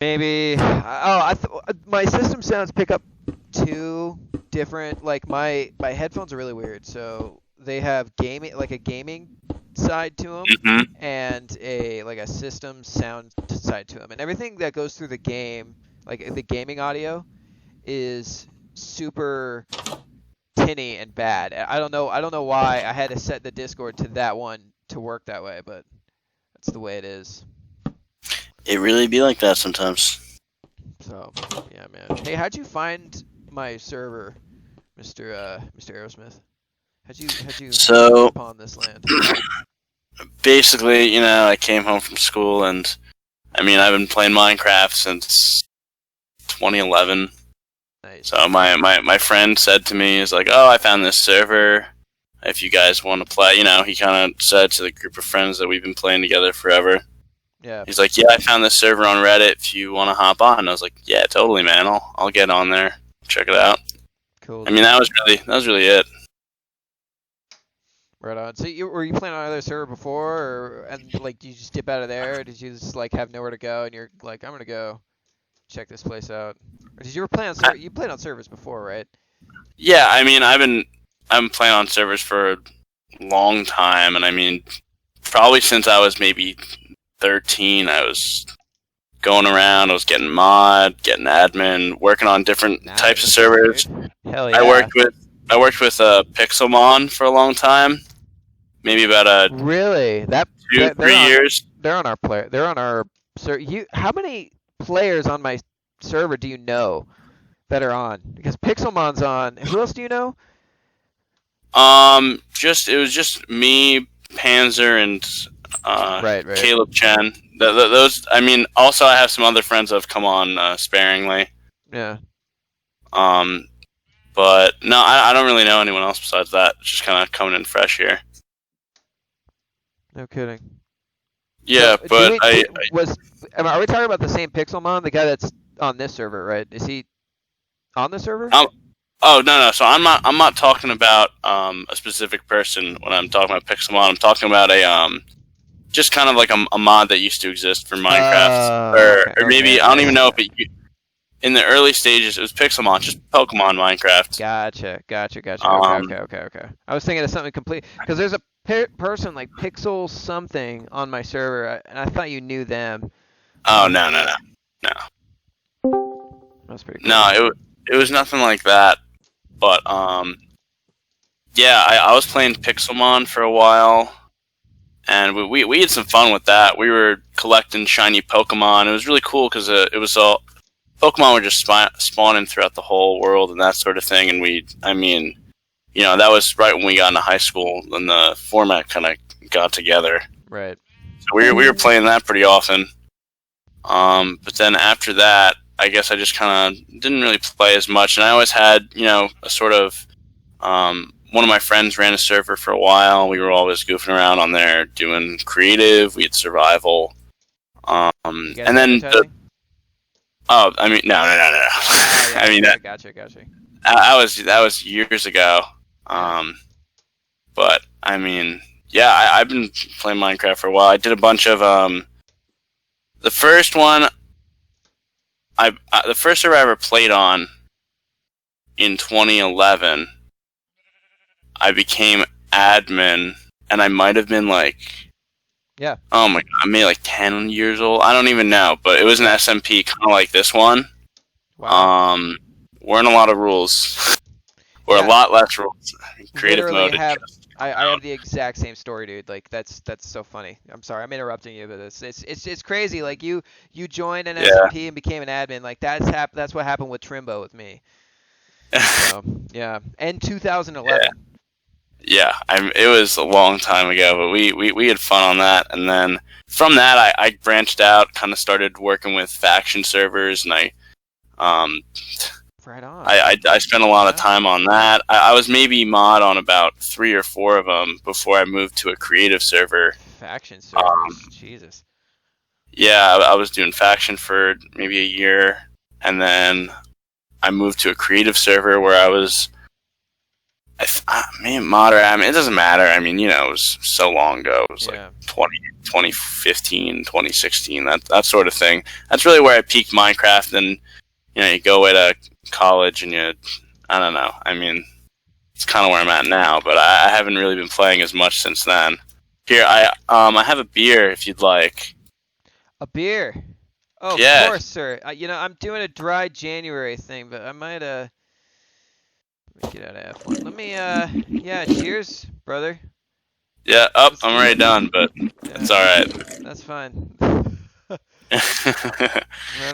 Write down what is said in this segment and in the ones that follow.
Maybe. My system sounds pick up two different. Like my headphones are really weird. So they have gaming, like a gaming side to them, Hmm. and a system sound side to them, and everything that goes through the game, like the gaming audio, is super tinny and bad. I don't know why I had to set the Discord to that one to work that way, but that's the way it is. It really be like that sometimes. So, yeah, man. Hey, how'd you find my server, Mr. Aerosmith? How'd you stumble So upon this land? basically, I came home from school, and I mean, I've been playing Minecraft since 2011. Nice. So my friend said to me, "Is like, oh, I found this server. If you guys want to play," he kind of said to the group of friends that we've been playing together forever. Yeah. He's like, "Yeah, I found this server on Reddit. If you want to hop on," and I was like, "Yeah, totally, man. I'll get on there, check it out." Cool, I mean, dude. that was really it. Right on. So were you playing on another server before, and like did you just dip out of there? Or did you just like have nowhere to go, and you're like, I'm gonna go check this place out? Or did you ever play on You played on servers before, right? Yeah, I mean, I've been playing on servers for a long time, and I mean, probably since I was maybe 13, I was going around. I was getting mod, getting admin, working on different types of Nice, servers. dude. Hell I yeah. worked with Pixelmon for a long time, maybe about Really? two, 3 years. They're on our player. They're on our how many players on my server do you know that are on? Because Pixelmon's on. Who else do you know? Just it was just me, Panzer, and Right. Caleb Chen. Those, I mean, also I have some other friends that have come on sparingly. Yeah. Um, but no, I don't really know anyone else besides that. It's just kind of coming in fresh here. No kidding. Yeah, So, but are we talking about the same Pixelmon, the guy that's on this server, right? Is he on the server? oh, no. So I'm not talking about a specific person when I'm talking about Pixelmon. I'm talking about a just kind of like a mod that used to exist for Minecraft, or maybe I don't even know if it. In the early stages, it was Pixelmon, just Pokemon Minecraft. Gotcha. Um, Okay. I was thinking of something complete because there's a person like Pixel something on my server, and I thought you knew them. oh no. That's pretty cool. No, it was nothing like that. But yeah, I was playing Pixelmon for a while, and we had some fun with that. We were collecting shiny Pokemon. It was really cool because it was all Pokemon were just spawning throughout the whole world and that sort of thing. And I mean, that was right when we got into high school, and the format kind of got together. Right. So we were playing that pretty often. But then after that, I guess I just kind of didn't really play as much, and I always had, a sort of, one of my friends ran a server for a while. We were always goofing around on there, doing creative. We had survival, You guys and then advertising? oh, I mean, no. Yeah, I mean gotcha. that was years ago. But I mean, yeah, I've been playing Minecraft for a while. I did a bunch of the first one. The first server I ever played on in 2011, I became admin, and I might have been like, Yeah. oh my god, I made like 10 years old. I don't even know, but it was an SMP, kind of like this one. Wow. Weren't a lot of rules, or Yeah. a lot less rules. Creative Literally mode. have I have the exact same story, dude. Like that's so funny. I'm sorry, I'm interrupting you, but it's crazy. Like you joined an Yeah. SMP and became an admin. Like that's what happened with Trimbo with me. So yeah, and 2011. Yeah, it was a long time ago, but we had fun on that, and then from that I branched out, kind of started working with faction servers, and um Right on. I spent a lot of time on that. I was maybe mod on about 3 or 4 of them before I moved to a creative server. Faction servers. Jesus. Yeah, I was doing faction for maybe a year, and then I moved to a creative server where I was moderate. I mean, it doesn't matter. I mean, it was so long ago. It was like Yeah. 2015, 2016, that sort of thing. That's really where I peaked Minecraft. And you go away to college, and I don't know. I mean, it's kind of where I'm at now, but I haven't really been playing as much since then. Here, I have a beer if you'd like. A beer. Oh, of Yeah. course, sir. I'm doing a dry January thing, but I might let me get out of F1. Let me yeah, cheers, brother. Yeah, Let's I'm do already it. done, but it's all right. That's fine. Right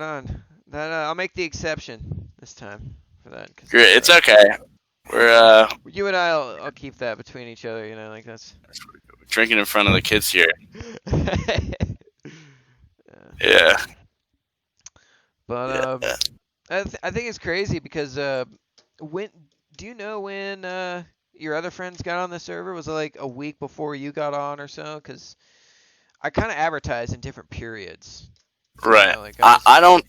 on. That I'll make the exception this time for that. 'Cause Great. It's okay. We're you and I'll keep that between each other. Like that's. drinking in front of the kids here. Yeah. Yeah. But Yeah. I think it's crazy because when do you know when your other friends got on the server? Was it like a week before you got on or so? Because I kind of advertise in different periods. Right. Like I don't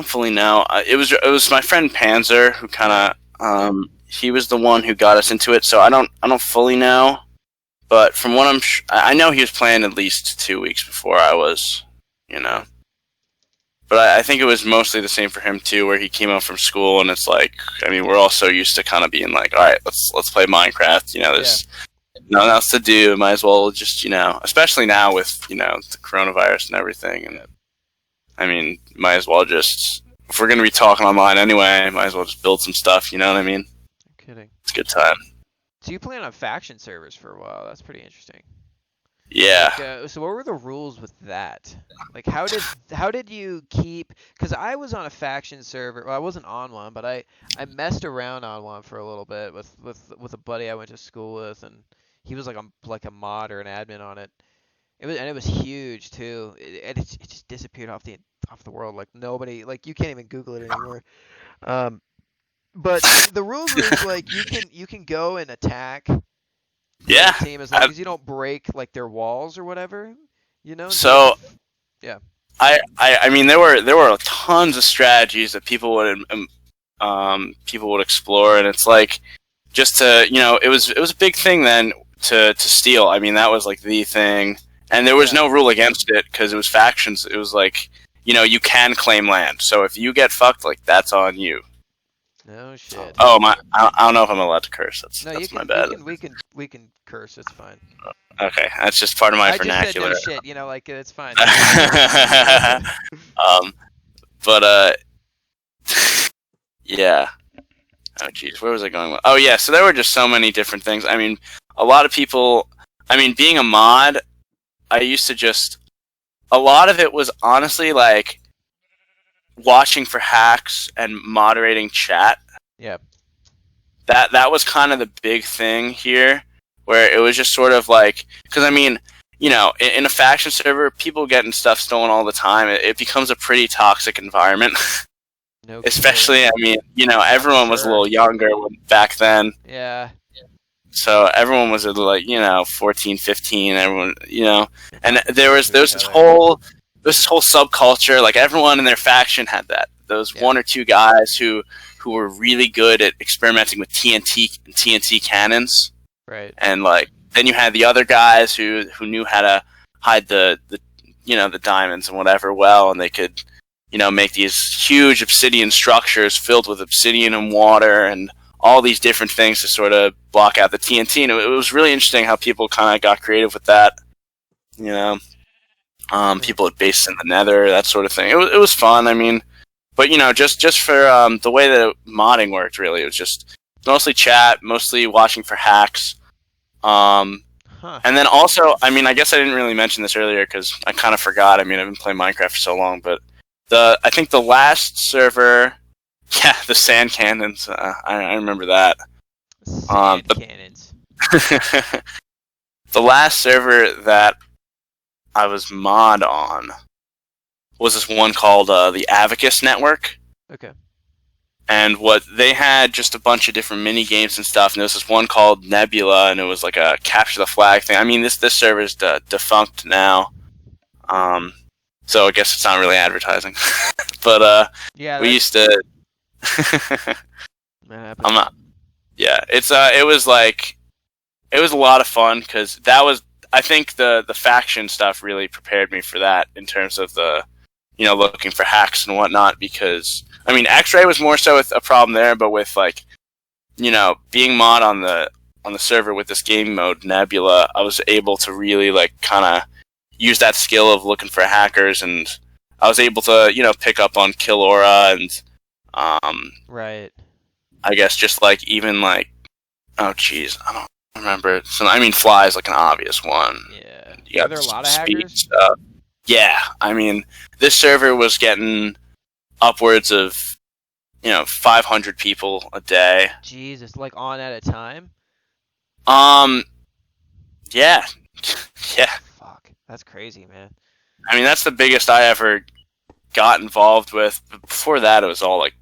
fully know. It was my friend Panzer who kind of he was the one who got us into it. So I don't fully know. But from what I know he was playing at least 2 weeks before I was, But I think it was mostly the same for him too, where he came out from school, and it's like, I mean, we're all so used to kind of being like, all right, let's play Minecraft. There's nothing else to do. Might as well just, especially now with the coronavirus and everything. And I mean, might as well just, if we're gonna be talking online anyway, might as well just build some stuff. You know what I mean? I'm kidding. It's a good time. So you played on faction servers for a while. That's pretty interesting. Yeah. Like, so what were the rules with that? Like, how did you keep? Because I was on a faction server. Well, I wasn't on one, but I messed around on one for a little bit with a buddy I went to school with, and he was like a mod or an admin on it. It was huge too. It just disappeared off the world. Like nobody, like you can't even Google it anymore. But the rules was like you can go and attack. Yeah. The team as long as you don't break like their walls or whatever, So yeah. I mean there were tons of strategies that people would explore, and it's like just to it was a big thing then to steal. I mean that was like the thing, and there was no rule against it because it was factions. It was like you can claim land, so if you get fucked, like that's on you. No shit. Oh my! I don't know if I'm allowed to curse. That's my bad. We can curse. It's fine. Okay, that's just part of my vernacular. I just said no shit. Like it's fine. But yeah. Oh jeez, where was I going with? Oh yeah, so there were just so many different things. I mean, a lot of people. I mean, being a mod, I used to just. A lot of it was honestly like watching for hacks and moderating chat. Yeah. That was kind of the big thing here, where it was just sort of like, because I mean, in a faction server, people getting stuff stolen all the time. It becomes a pretty toxic environment. No Especially, I mean, everyone was a little younger back then. Yeah. So everyone was like, 14, 15, everyone, and there was this whole subculture, like everyone in their faction had those one or two guys who were really good at experimenting with TNT cannons. Right. And like then you had the other guys who knew how to hide the diamonds and whatever well, and they could make these huge obsidian structures filled with obsidian and water and all these different things to sort of block out the TNT. And it was really interesting how people kind of got creative with that. People had bases in the Nether, that sort of thing. It was fun. I mean, but just for the way that modding worked, really, it was just mostly chat, mostly watching for hacks. And then also, I mean, I guess I didn't really mention this earlier because I kind of forgot. I mean, I've been playing Minecraft for so long, but I think the last server, the sand cannons. I remember that. Sand cannons. The last server that I was mod on was this one called the Avacus Network. Okay. And what they had just a bunch of different mini games and stuff, and there was this one called Nebula, and it was like a capture the flag thing. I mean, this server is defunct now, so I guess it's not really advertising. But we used to. I'm not. Yeah, it was a lot of fun because I think the faction stuff really prepared me for that in terms of the looking for hacks and whatnot. Because I mean, X-Ray was more so with a problem there, but with like being mod on the server with this game mode Nebula, I was able to really like kind of use that skill of looking for hackers, and I was able to pick up on kill aura and Right. I guess just like even like oh geez, I don't remember. So I mean, fly is like an obvious one. Yeah. You Are there a lot of speed hackers? stuff. Yeah, I mean, this server was getting upwards of 500 people a day. Jesus, like on at a time? Um, yeah, yeah. Fuck, that's crazy, man. I mean, that's the biggest I ever got involved with. But before that, it was all like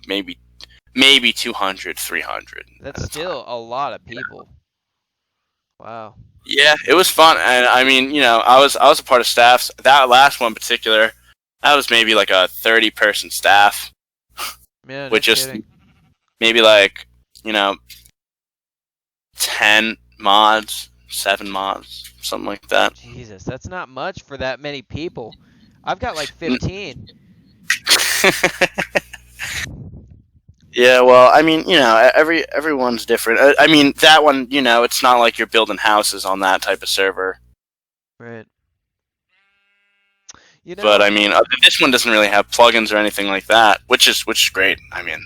maybe 200, 300. That's still a lot of people. Wow. Yeah, it was fun, and I mean, I was a part of staffs. That last one in particular, that was maybe like a 30-person staff, Man, with no just kidding. maybe like 10 mods, 7 mods, something like that. Jesus, that's not much for that many people. I've got like 15. Yeah, well, I mean, everyone's different. I mean, that one, it's not like you're building houses on that type of server. Right. But I mean, this one doesn't really have plugins or anything like that, which is great. I mean,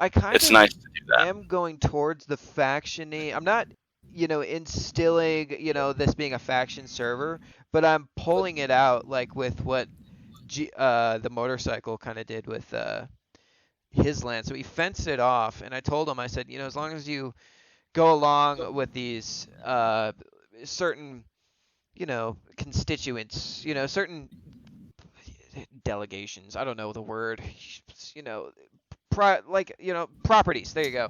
I kind it's of nice to do that. am going towards the faction-y. I'm not, instilling, this being a faction server, but I'm pulling it out like with what the motorcycle kind of did with his land. So he fenced it off, and I told him, I said, as long as you go along with these certain, constituents, certain delegations. I don't know the word. Properties. There you go.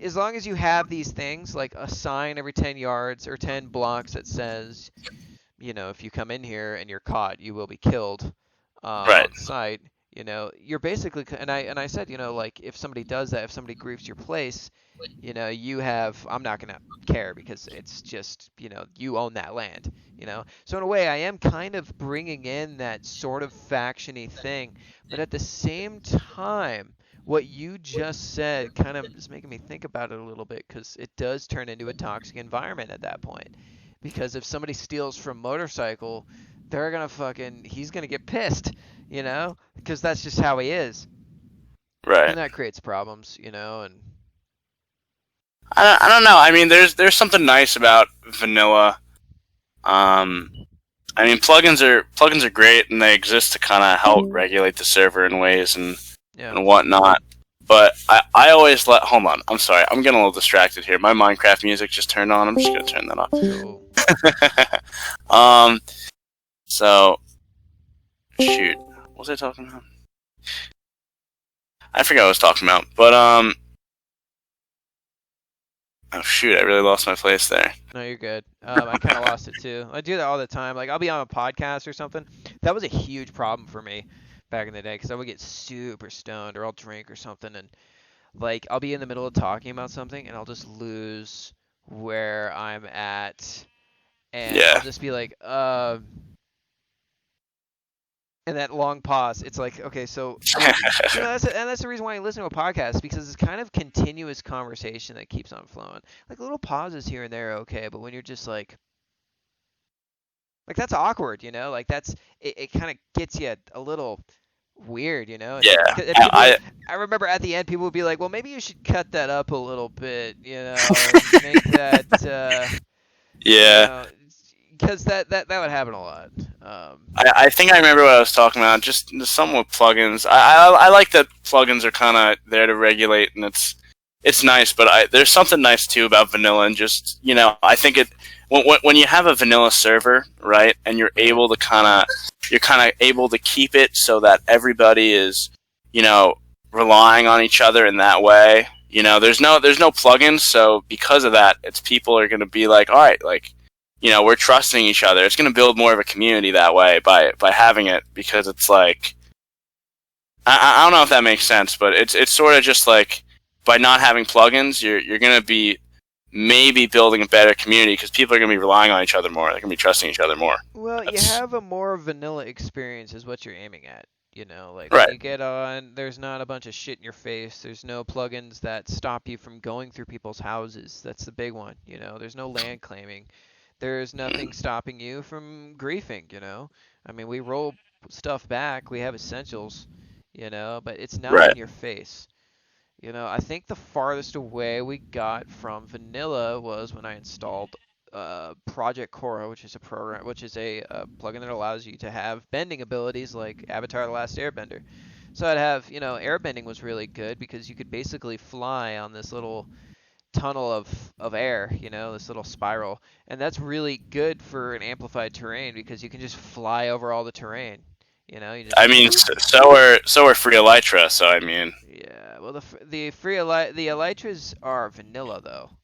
As long as you have these things, like a sign every 10 yards or 10 blocks that says, if you come in here and you're caught, you will be killed Right. on sight. You're basically, and I said, like if somebody does that, if somebody griefs your place, you have, I'm not gonna care because it's just, you own that land, So in a way, I am kind of bringing in that sort of faction-y thing, but at the same time, what you just said kind of is making me think about it a little bit because it does turn into a toxic environment at that point. Because if somebody steals from motorcycle, they're gonna he's gonna get pissed, because that's just how he is. Right. And that creates problems, and I don't know. I mean, there's something nice about vanilla. I mean, plugins are great, and they exist to kind of help regulate the server in ways and whatnot. But I always hold on. I'm sorry. I'm getting a little distracted here. My Minecraft music just turned on. I'm just gonna turn that off. Cool. So, shoot. What was I talking about? I forgot what I was talking about. But oh shoot! I really lost my place there. No, you're good. I kind of lost it too. I do that all the time. Like I'll be on a podcast or something. That was a huge problem for me back in the day because I would get super stoned or I'll drink or something and like I'll be in the middle of talking about something and I'll just lose where I'm at and I'll just be like and that long pause, it's like, okay, so that's the reason why I listen to a podcast because it's kind of continuous conversation that keeps on flowing. Like little pauses here and there, are okay, but when you're just like that's awkward, like that's it kind of gets you a little weird, And Yeah. I remember at the end people would be like, well, maybe you should cut that up a little bit, make that Yeah. because that would happen a lot. I think I remember what I was talking about. Just something with plugins. I like that plugins are kind of there to regulate, and it's nice. But there's something nice too about vanilla, and just I think when you have a vanilla server, right, and you're kind of able to keep it so that everybody is relying on each other in that way. There's no plugins, so because of that, people are going to be like, all right, like. We're trusting each other. It's going to build more of a community that way by having it because it's like I don't know if that makes sense, but it's sort of just like by not having plugins, you're going to be maybe building a better community because people are going to be relying on each other more. They're going to be trusting each other more. Well, you That's have a more vanilla experience is what you're aiming at. You know, like when right. you get on, there's not a bunch of shit in your face. There's no plugins that stop you from going through people's houses. That's the big one. You know, there's no land claiming. There's nothing stopping you from griefing. You know, I mean, we roll stuff back. We have essentials. You know, but it's not in Right. your face. You know, I think the farthest away we got from vanilla was when I installed Project Cora, which is a program, which is a plugin that allows you to have bending abilities like Avatar: The Last Airbender. So I'd have, you know, airbending was really good because you could basically fly on this little tunnel of air, you know, this little spiral, and that's really good for an amplified terrain because you can just fly over all the terrain. You know, you just I mean, whoop. so are free elytra. So I mean, Yeah, well, the elytras are vanilla though,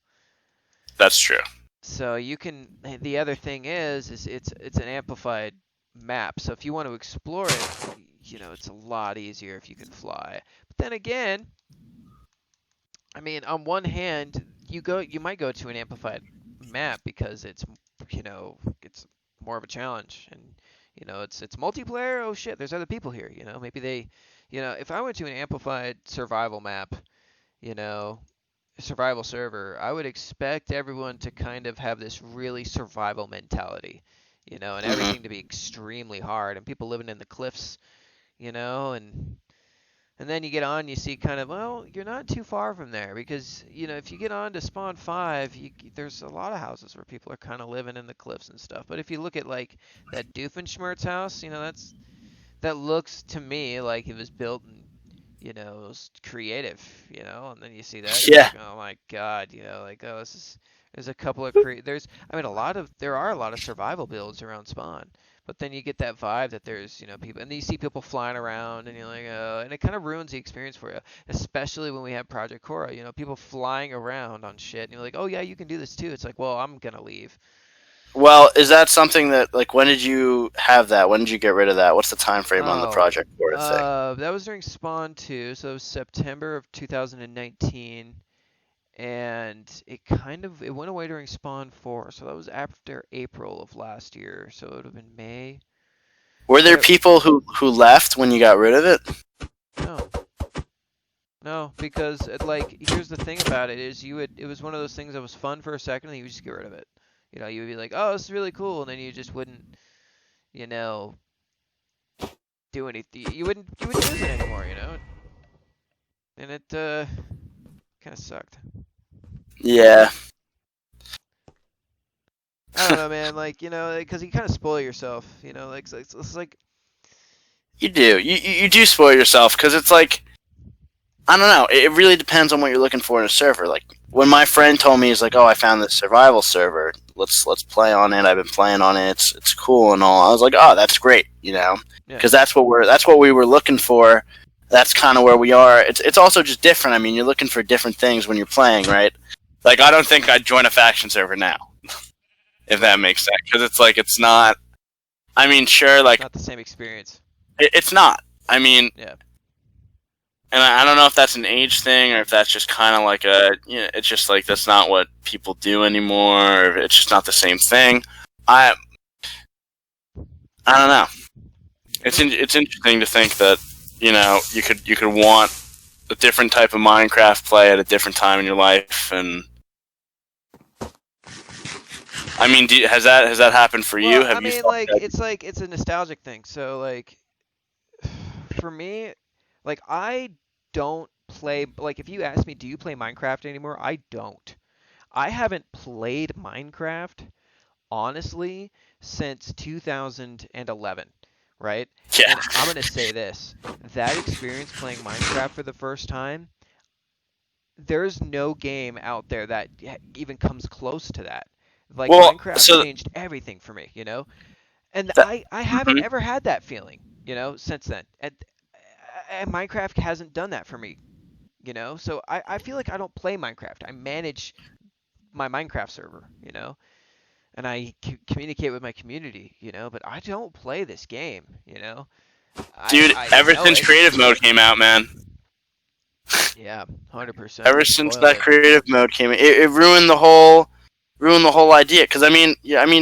that's true. so you can. The other thing is it's an amplified map. So if you want to explore it, you know, it's a lot easier if you can fly. But then again, I mean, on one hand, you might go to an amplified map because it's, you know, it's more of a challenge, and you know, it's multiplayer. Oh shit, there's other people here. You know, maybe they, you know, if I went to an amplified survival map, you know, survival server, I would expect everyone to kind of have this really survival mentality, you know, and Hmm. everything to be extremely hard, and people living in the cliffs, you know, and then you get on, you see kind of, well, you're not too far from there because, you know, if you get on to Spawn 5, there's a lot of houses where people are kind of living in the cliffs and stuff. But if you look at like that Doofenshmirtz house, you know, that looks to me like it was built in, you know, it was creative, you know, and then you see that, you're Yeah. like, oh my God, you know, like, oh, this is, there's a couple of I mean, there are a lot of survival builds around Spawn, but then you get that vibe that there's, you know, people, and then you see people flying around, and you're like, oh, and it kind of ruins the experience for you, especially when we have Project Cora, you know, people flying around on shit, and you're like, oh yeah, you can do this too. It's like, well, I'm gonna leave. Well, is that something that like when did you have that? When did you get rid of that? What's the time frame on the Oh, project for a thing? that was during Spawn 2, so it was September of 2019, and it went away during Spawn 4, so that was after April of last year, so it would have been May. Were But there people who left when you got rid of it? no, no, because like here's the thing about it is it was one of those things that was fun for a second, and you would just get rid of it. You know, you would be like, oh, this is really cool, and then you just wouldn't, you know, do anything. You wouldn't use it anymore, you know, and it kind of sucked. Yeah. I don't know, man. Like, you know, because you kind of spoil yourself. You know, like it's like, You do. You do spoil yourself because it's like I don't know. It really depends on what you're looking for in a server. Like when my friend told me, he's like, "Oh, I found this survival server. Let's play on it. I've been playing on it. It's cool and all." I was like, "Oh, that's great," you know, yeah, because that's what we were looking for. That's kind of where we are. It's also just different. I mean, you're looking for different things when you're playing, right? Like I don't think I'd join a faction server now, if that right. makes sense, because it's like it's not. I mean, sure, It's like not the same experience. it's not. I mean, Yeah. and I don't know if that's an age thing or if that's just kind of like it's just like that's not what people do anymore. Or it's just not the same thing. I I don't know. I mean, It's interesting to think that you could want a different type of Minecraft play at a different time in your life, and I mean, has that happened for you? well, I Have you mean, thought like that? it's a nostalgic thing. So like, for me, like I don't play. Like, if you ask me, do you play Minecraft anymore? I don't. I haven't played Minecraft honestly since 2011, right? Yeah. And I'm gonna say this: that experience playing Minecraft for the first time, there's no game out there that even comes close to that. Like Well, Minecraft so changed everything for me, you know? And that. I haven't Mhm. ever had that feeling, you know, since then. And Minecraft hasn't done that for me, you know? So I feel like I don't play Minecraft. I manage my Minecraft server, you know? And I communicate with my community, you know, but I don't play this game, you know? Dude, I ever know since it. creative mode came out, man, Yeah, Yeah, 100%. Ever They since spoil that it. creative mode came in, it ruined the whole idea. Because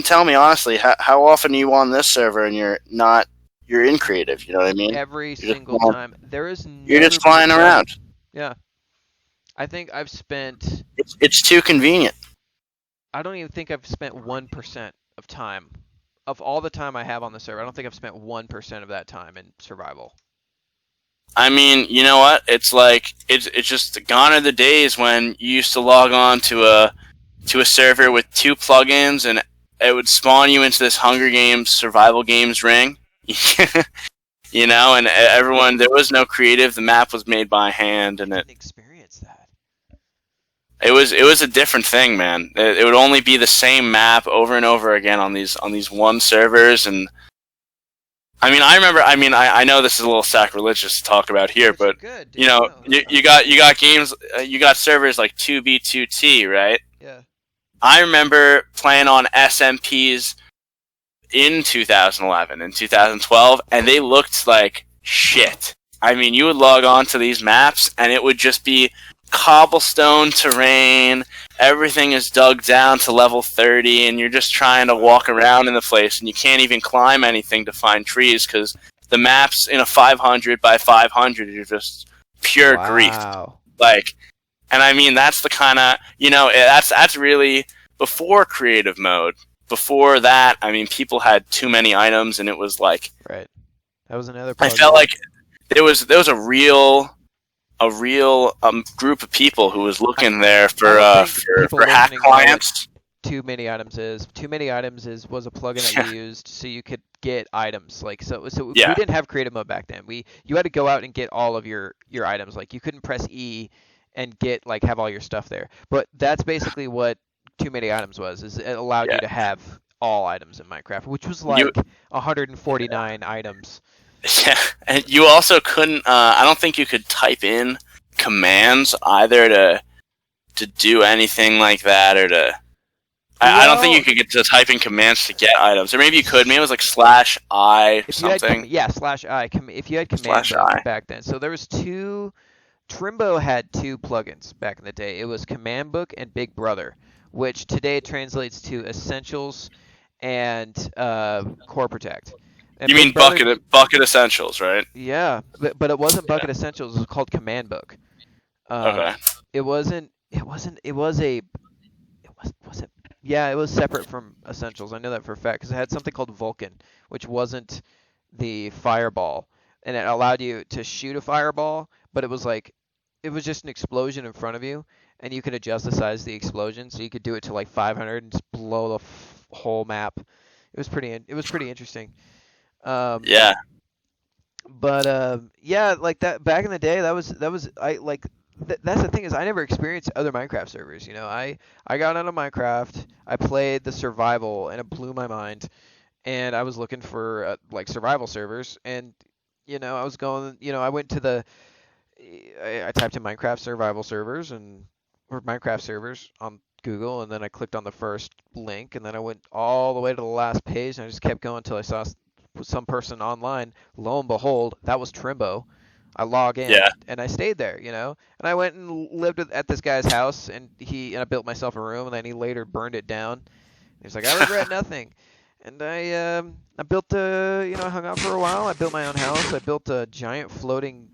tell me honestly, how often are you on this server and you're in creative? You know what I mean? Every You're just single time. There has you're never just been a flying around. plugin. Yeah, I think I've spent. It's too convenient. I don't even think I've spent 1% of time. Of all the time I have on the server, I don't think I've spent 1% of that time in survival. I mean, you know what? It's like it's just gone are the days when you used to log on to a server with two plugins and it would spawn you into this Hunger Games survival games ring. And everyone there was no creative. The map was made by hand, and Didn't experience that. it was a different thing, man. It would only be the same map over and over again on these one servers, and I remember. I know this is a little sacrilegious to talk about here, Which is but good, dude. you No, you got games, you got servers like 2B2T, right? yeah. I remember playing on SMPs in 2011 and 2012, and they looked like shit. I mean, you would log on to these maps, and it would just be cobblestone terrain. Everything is dug down to level 30, and you're just trying to walk around in the place, and you can't even climb anything to find trees because the maps in a 500 by 500 are just pure grief. Like, and I mean, that's the kind of, that's really before creative mode. Before that, I mean, people had too many items, and it was like, Right. That was another I plugin. felt like there was a real group of people who was looking there for hack clients. Too many items was a plugin that we used so you could get items. Like so Yeah. we didn't have creative mode back then. You had to go out and get all of your items. Like you couldn't press E and have all your stuff there. But that's basically what too many items was. Is it allowed you to have all items in Minecraft, which was like 149 items. Yeah, and you also couldn't. I don't think you could type in commands either to do anything like that, or to. I don't think you could get to typing commands to get items, or maybe you could. Maybe it was like /I something. /I. If you had command back then, so there was two. Trimbo had two plugins back in the day. It was Command Book and Big Brother, which today translates to Essentials and Core Protect. And you mean Bucket Essentials, right? Yeah, but it wasn't Bucket Essentials. It was called Command Book. Okay. It was separate from Essentials. I know that for a fact because it had something called Vulcan, which wasn't the fireball, and it allowed you to shoot a fireball, but it was just an explosion in front of you, and you could adjust the size of the explosion, so you could do it to like 500 and just blow the whole map. It was pretty interesting. Yeah. But like that back in the day, that's the thing is I never experienced other Minecraft servers. I got out of Minecraft, I played the survival, and it blew my mind. And I was looking for survival servers, and I was going, I went to I typed in Minecraft survival servers or Minecraft servers on Google, and then I clicked on the first link, and then I went all the way to the last page, and I just kept going until I saw some person online. Lo and behold, that was Trimbo. I log in, and I stayed there, and I went and lived at this guy's house, and I built myself a room, and then he later burned it down. He's like, I regret nothing. And I built I hung out for a while. I built my own house. I built a giant floating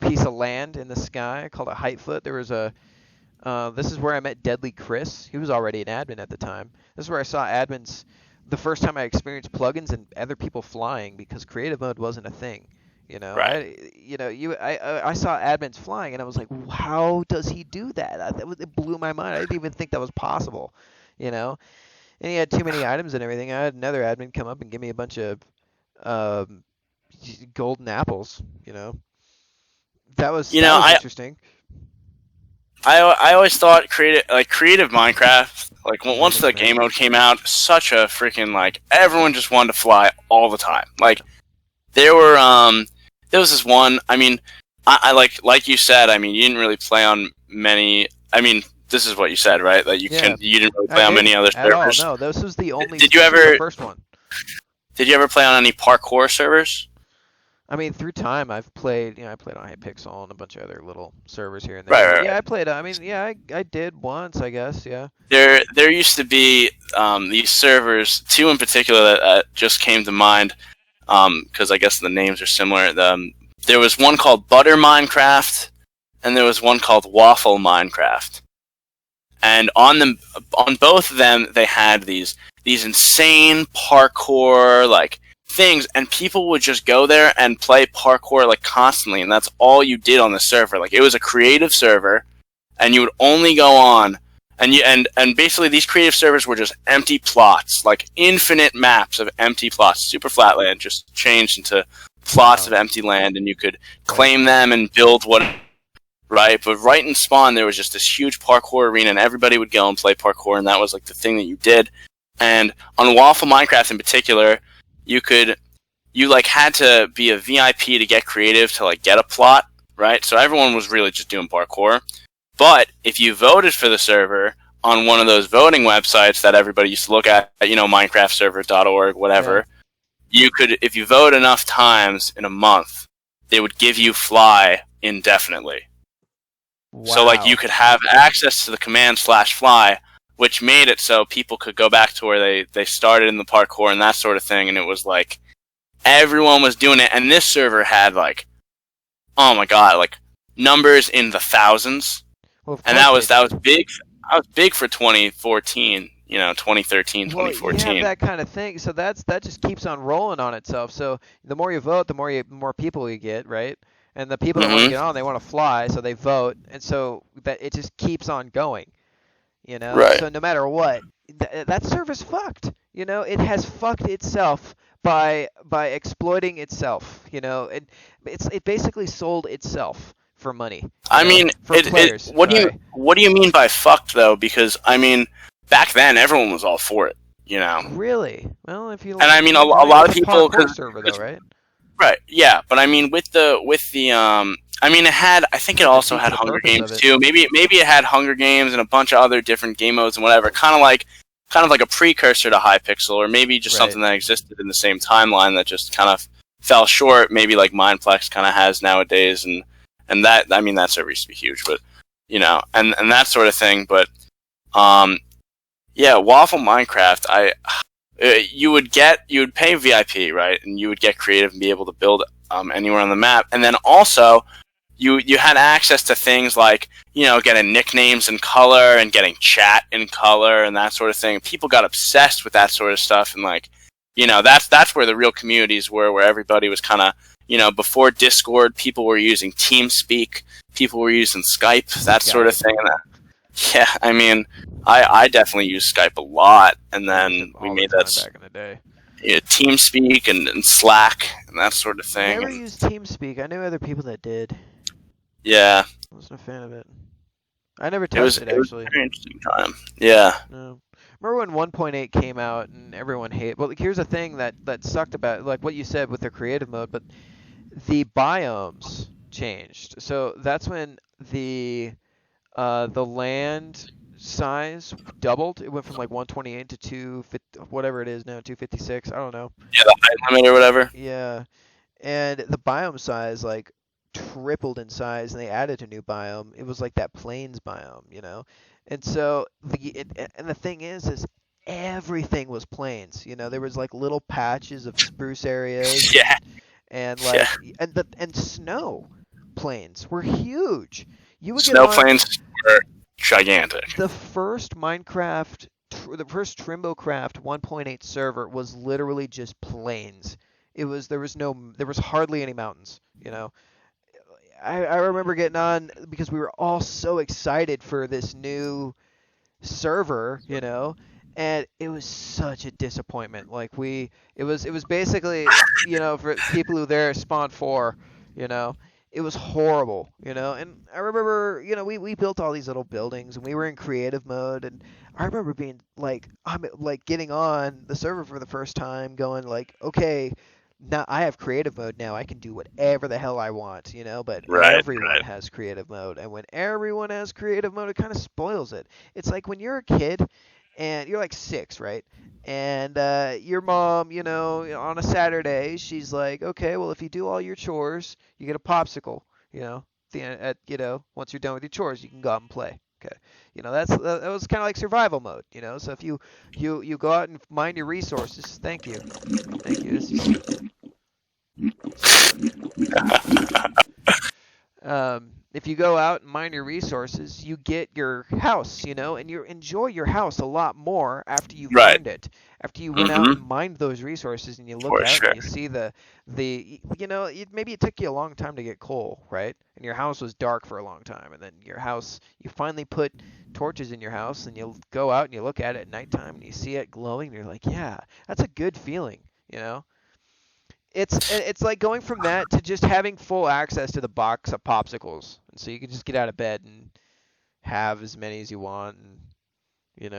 piece of land in the sky called a height foot. There was this is where I met Deadly Chris. He was already an admin at the time. This is where I saw admins. The first time I experienced plugins and other people flying because creative mode wasn't a thing. Right. I saw admins flying and I was like, how does he do that? It blew my mind. I didn't even think that was possible. And he had too many items and everything. I had another admin come up and give me a bunch of golden apples. That was interesting. I always thought creative Minecraft, once the game mode came out, such a freaking everyone just wanted to fly all the time. There was this one. I mean, I like you said. I mean, you didn't really play on many. I mean, this is what you said, right? That you didn't really play on many other servers. No, this was the only. Did you ever? The first one. Did you ever play on any parkour servers? I mean, through time, I've played, I played on Hypixel and a bunch of other little servers here and there. Right, But right, yeah, right. I played. I mean, yeah, I did once, I guess. Yeah. There used to be these servers, two in particular that just came to mind because I guess the names are similar. There was one called Butter Minecraft, and there was one called Waffle Minecraft. And on both of them, they had these insane parkour like things, and people would just go there and play parkour like constantly, and that's all you did on the server. Like it was a creative server, and you would only go on and basically these creative servers were just empty plots, like infinite maps of empty plots, super flat land just changed into plots Wow. of empty land, and you could Right. claim them and build what right. But right in Spawn there was just this huge parkour arena, and everybody would go and play parkour, and that was like the thing that you did. And on Waffle Minecraft in particular, you could you like had to be a VIP to get creative to like get a plot, right? So everyone was really just doing parkour. But if you voted for the server on one of those voting websites that everybody used to look at, minecraftserver.org, Yeah. whatever, you could, if you vote enough times in a month, they would give you fly indefinitely. So like you Wow. could have access to the command/fly, which made it so people could go back to where they started in the parkour and that sort of thing, and it was like everyone was doing it, and this server had like, oh my god, like numbers in the thousands, Well, of and course that they was that was did. big. That was big for 2014, 2013, Well, you have 2014. that kind of thing, so that just keeps on rolling on itself. So the more you vote, more people you get, right? And the people that want to Mm-hmm. get on, they want to fly, so they vote, and so that it just keeps on going. Right. So no matter what, that server's fucked. It has fucked itself by exploiting itself. It basically sold itself for money. I mean, For players. What do you Sorry. what do you mean by fucked though? Because I mean, back then everyone was all for it, Really? Well, if you and I like, mean I a mean, lot it's of a people parkour because server though, right? right, yeah, but I mean with the I mean it had I think it Kind of also defeats had the Hunger purpose Games of it. too. Maybe it had Hunger Games and a bunch of other different game modes and whatever. Kind of like a precursor to Hypixel, or maybe just Right. something that existed in the same timeline that just kind of fell short. Maybe like Mineplex kind of has nowadays, and that I mean that server used to be huge, but and that sort of thing. But um, yeah, Waffle Minecraft, you would pay VIP, right, and you would get creative and be able to build anywhere on the map, and then also you had access to things like getting nicknames in color and getting chat in color and that sort of thing. People got obsessed with that sort of stuff, and like that's where the real communities were, where everybody was kind of before Discord, people were using TeamSpeak, people were using Skype, that sort of Skype. thing. Yeah, I mean, I definitely use Skype a lot, and I used it then we all the made time back in the day. TeamSpeak and Slack and that sort of thing. Never And used TeamSpeak. I knew other people that did. yeah, I wasn't a fan of it. I never it was touched it it was actually. a very interesting time. Yeah. No. Remember when 1.8 came out and everyone hated? Well, like, here's the thing that sucked about like what you said with their creative mode, but the biomes changed. So that's when the land size doubled. It went from like 128 to 250, whatever it is now, 256. I don't know. Yeah, the height limit or whatever. Yeah, and the biome size like tripled in size, and they added a new biome. It was like that plains biome. And so and the thing is everything was plains. There was like little patches of spruce areas Yeah, and yeah. like and snow plains were huge. You would get Snow on plains were gigantic. the first Minecraft, the first Trimbocraft 1.8 server was literally just plains. There was hardly any mountains. I remember getting on because we were all so excited for this new server, and it was such a disappointment. Like it was basically, for people who there spawned for, you know, it was horrible, And I remember, we built all these little buildings and we were in creative mode, and I remember being like, I'm like getting on the server for the first time, going like, okay, now I have creative mode now. I can do whatever the hell I want, but Right, everyone right. has creative mode. And when everyone has creative mode, it kind of spoils it. It's like when you're a kid and you're like 6, right? And your mom, on a Saturday, she's like, okay, well, if you do all your chores, you get a popsicle. You know, once you're done with your chores, you can go out and play. Okay, that was kind of like survival mode. So if you go out and mine your resources, thank you. This is if you go out and mine your resources, you get your house, and you enjoy your house a lot more after you've Right. earned it. After you went out Mm-hmm. and mined those resources, and you look For out and sure. you see maybe it took you a long time to get coal, right? And your house was dark for a long time, and then you finally put torches in your house, and you go out and you look at it at nighttime, and you see it glowing, and you're like, yeah, that's a good feeling, you know? It's like going from that to just having full access to the box of popsicles, and so you can just get out of bed and have as many as you want, and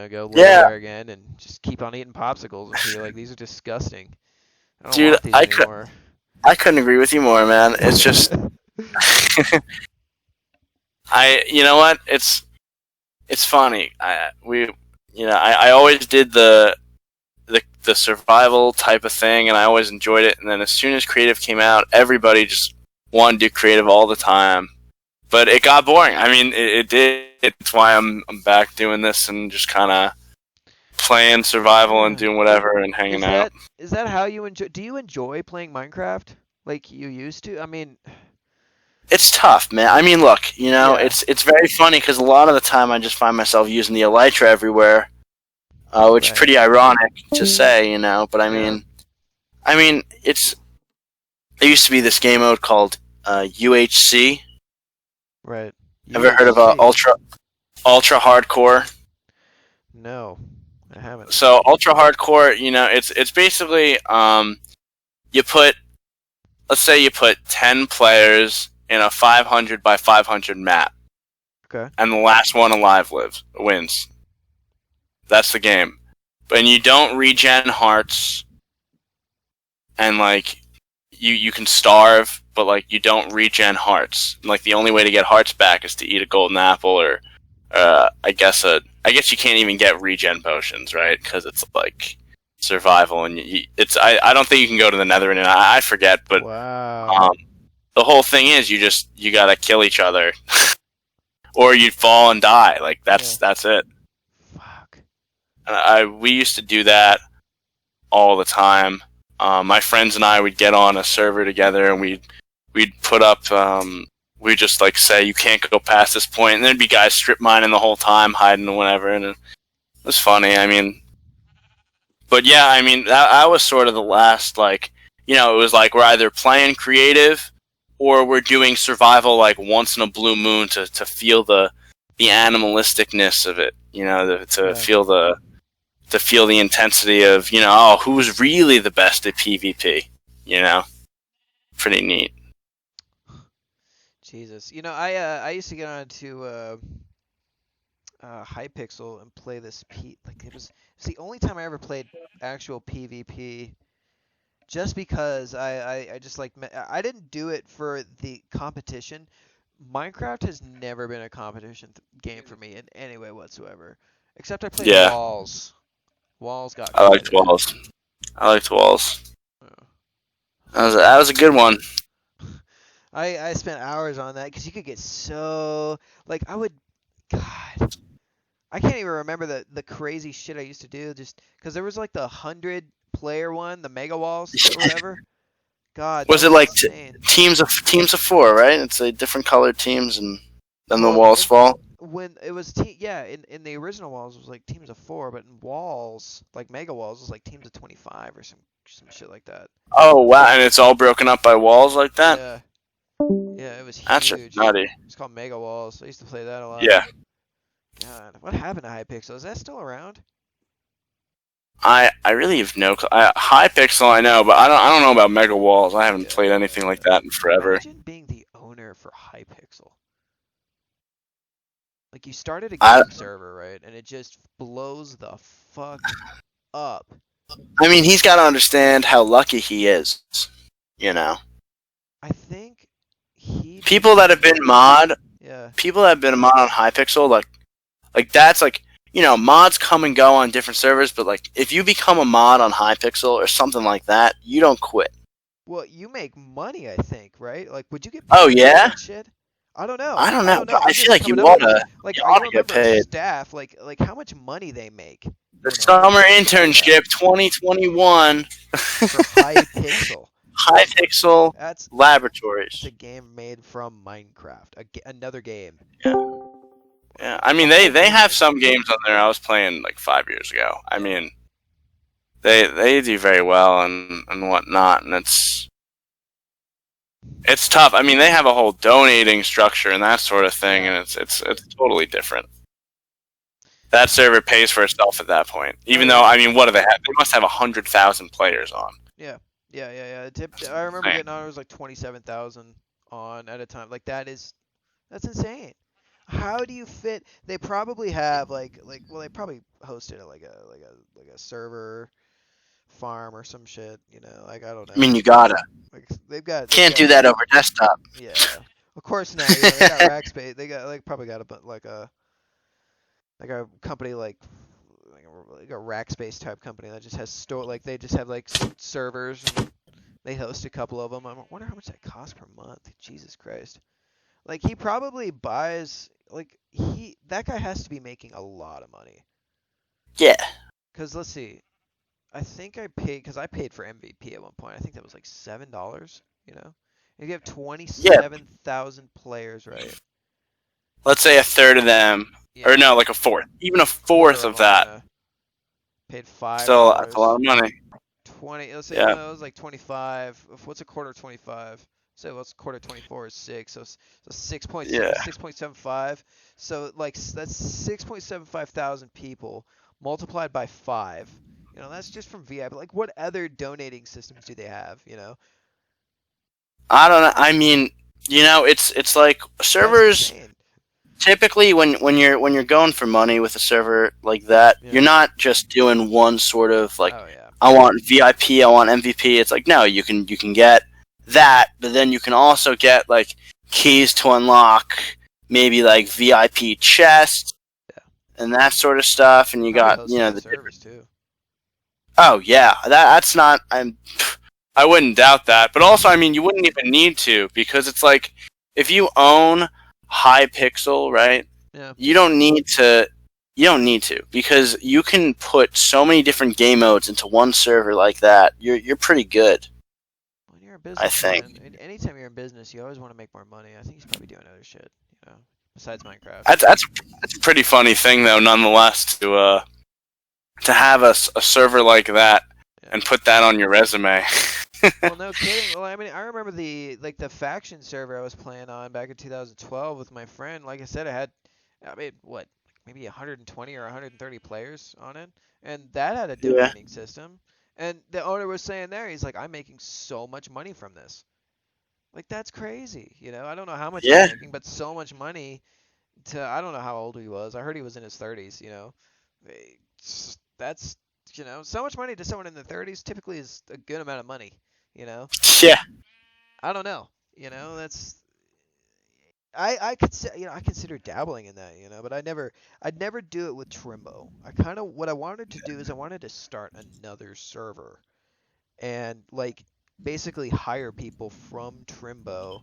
go lay Yeah, there again and just keep on eating popsicles until you're like, these are disgusting. I don't dude, want these anymore. I couldn't agree with you more, man. It's just you know what? It's funny. I always did the survival type of thing, and I always enjoyed it. And then as soon as creative came out, everybody just wanted to do creative all the time. But it got boring. I mean, it did. It's why I'm back doing this and just kind of playing survival and Yeah. doing whatever and hanging Is out. that how you enjoy? Do you enjoy playing Minecraft like you used to? I mean, It's tough, man. I mean, look, yeah, it's very funny because a lot of the time I just find myself using the elytra everywhere, which is right. pretty ironic to say, But Yeah, I mean, there used to be this game mode called UHC. right. Ever heard of UHC. ultra hardcore? No, I haven't. So ultra hardcore, it's basically you put let's say you put 10 players in a 500 by 500 map, Okay. and the last one alive wins. That's the game. But you don't regen hearts, and like you can starve, but like you don't regen hearts. Like the only way to get hearts back is to eat a golden apple, or I guess you can't even get regen potions, right? Because it's like survival, and I don't think you can go to the nether, and I forget, but Wow. the whole thing is you gotta kill each other, or you'd fall and die. Like Yeah. that's it. Fuck. We used to do that all the time. My friends and I would get on a server together, and we'd put up. We just like say you can't go past this point, and there'd be guys strip mining the whole time, hiding and whatever, and it was funny. I mean, but yeah, I mean that was sort of the last like it was like we're either playing creative or we're doing survival like once in a blue moon to feel the animalisticness of it, to Yeah. feel the intensity of, who's really the best at PvP, Pretty neat. Jesus. I used to get on to Hypixel and play this like it's the only time I ever played actual PvP. Just because I just like I didn't do it for the competition. Minecraft has never been a competition game for me in any way whatsoever. Except I played Yeah, Walls. Walls got me I good liked at it. walls. I liked walls. Yeah. That was a good one. I spent hours on that because you could get so like I would God I can't even remember the crazy shit I used to do just because there was like the 100 player one, the Mega Walls or whatever. God, that Was it was like insane. teams of four, right? It's a different colored teams, and then the Well, walls fall. when it was yeah, in the original Walls it was like teams of 4, but in Walls, like Mega Walls, it was like teams of 25 or some shit like that. Oh wow, and it's all broken up by walls like that. Yeah, yeah, it was That's just huge. nutty. It's called Mega Walls. I used to play that a lot. Yeah, God, what happened to Hypixel? Is that still around? I really have no. High pixel, I know, but I don't know about mega walls. I haven't played anything like that in forever. Imagine being the owner for Hypixel. Like you started a I game server, right? And it just blows the fuck up. I mean, he's got to understand how lucky he is. You know, I think he people that have been mod, yeah. people that have been mod on Hypixel, like that's like mods come and go on different servers, but like if you become a mod on Hypixel or something like that, you don't quit. Well, you make money, I think, right? Like, would you get Oh paid for yeah, that shit? I don't know. I don't I know, don't know. but I I'm feel just like coming up with like you I ought to get remember paid. staff like how much money they make, The like summer stuff like that internship 2021, for Hypixel. Hypixel That's It's Laboratories. a game made from Minecraft. Another game. Yeah, yeah. I A mean, whole they have business. some games on there I was playing like 5 years ago. I mean, they do very well and whatnot, and it's tough. I mean, they have a whole donating structure and that sort of thing, Yeah. and it's totally different. That server pays for itself at that point. Oh Even though, yeah. I mean, what do they have? They must have 100,000 players on. Yeah. Yeah. I remember Man. getting on. It was like 27,000 on at a time. Like that's insane. How do you fit? They probably have well they probably hosted it like a server farm or some shit. Like I don't I mean, know. you gotta. Like they've Can't got do that over desktop. yeah. Of course not. They got rack space. They got like probably got like a company like a rack space type company that just has like they just have like servers and they host a couple of them. I wonder how much that costs per month. Jesus Christ. Like he probably buys like he that guy has to be making a lot of money. Yeah. Cause let's see, I think I paid because I paid for MVP at one point. I think that was like $7. If you have Yeah. 27,000 players, right? Let's say a third of them, or Yeah, no, like a fourth. Even a quarter fourth of of them. that. Yeah, paid five Still, that's a lot dollars. of money. 20. Let's say Yeah. no, it was like 25. What's a quarter of 25? So what's a quarter of 24 is 6. So 6.7 Yeah. 6.75. So like that's 6.75 thousand people multiplied by 5. That's just from VI. But like what other donating systems do they have, I don't know. I mean, it's like That's servers. insane. Typically, when you're going for money with a server like that, you're Yeah. not just doing one sort of like, Oh yeah. I want VIP, I want MVP. It's like no, you can get that, but then you can also get like keys to unlock, maybe like VIP chests Yeah. and that sort of stuff, and you Probably got hosting the the servers too. oh yeah, that's not I wouldn't doubt that, but also I mean you wouldn't even need to because it's like if you own Hypixel, right? Yeah. You don't need to. You don't need to because you can put so many different game modes into one server like that. You're pretty good, When you're a I think. businessman, anytime you're in business, you always want to make more money. I think he's probably doing other shit, besides Minecraft. That's a pretty funny thing though, nonetheless, to have a server like that Yeah. and put that on your resume. Well, no kidding. Well, I mean, I remember the faction server I was playing on back in 2012 with my friend. Like I said, I mean, what, maybe 120 or 130 players on it, and that had a Yeah, donating system. And the owner was saying there, he's like, I'm making so much money from this. Like that's crazy. I don't know how much he's yeah. making, but so much money I don't know how old he was. I heard he was in his 30s. That's so much money to someone in the 30s typically is a good amount of money. You know, Yeah. I don't know. That's I could say I consider dabbling in that. But I'd never do it with Trimbo. What I wanted to do is I wanted to start another server and like basically hire people from Trimbo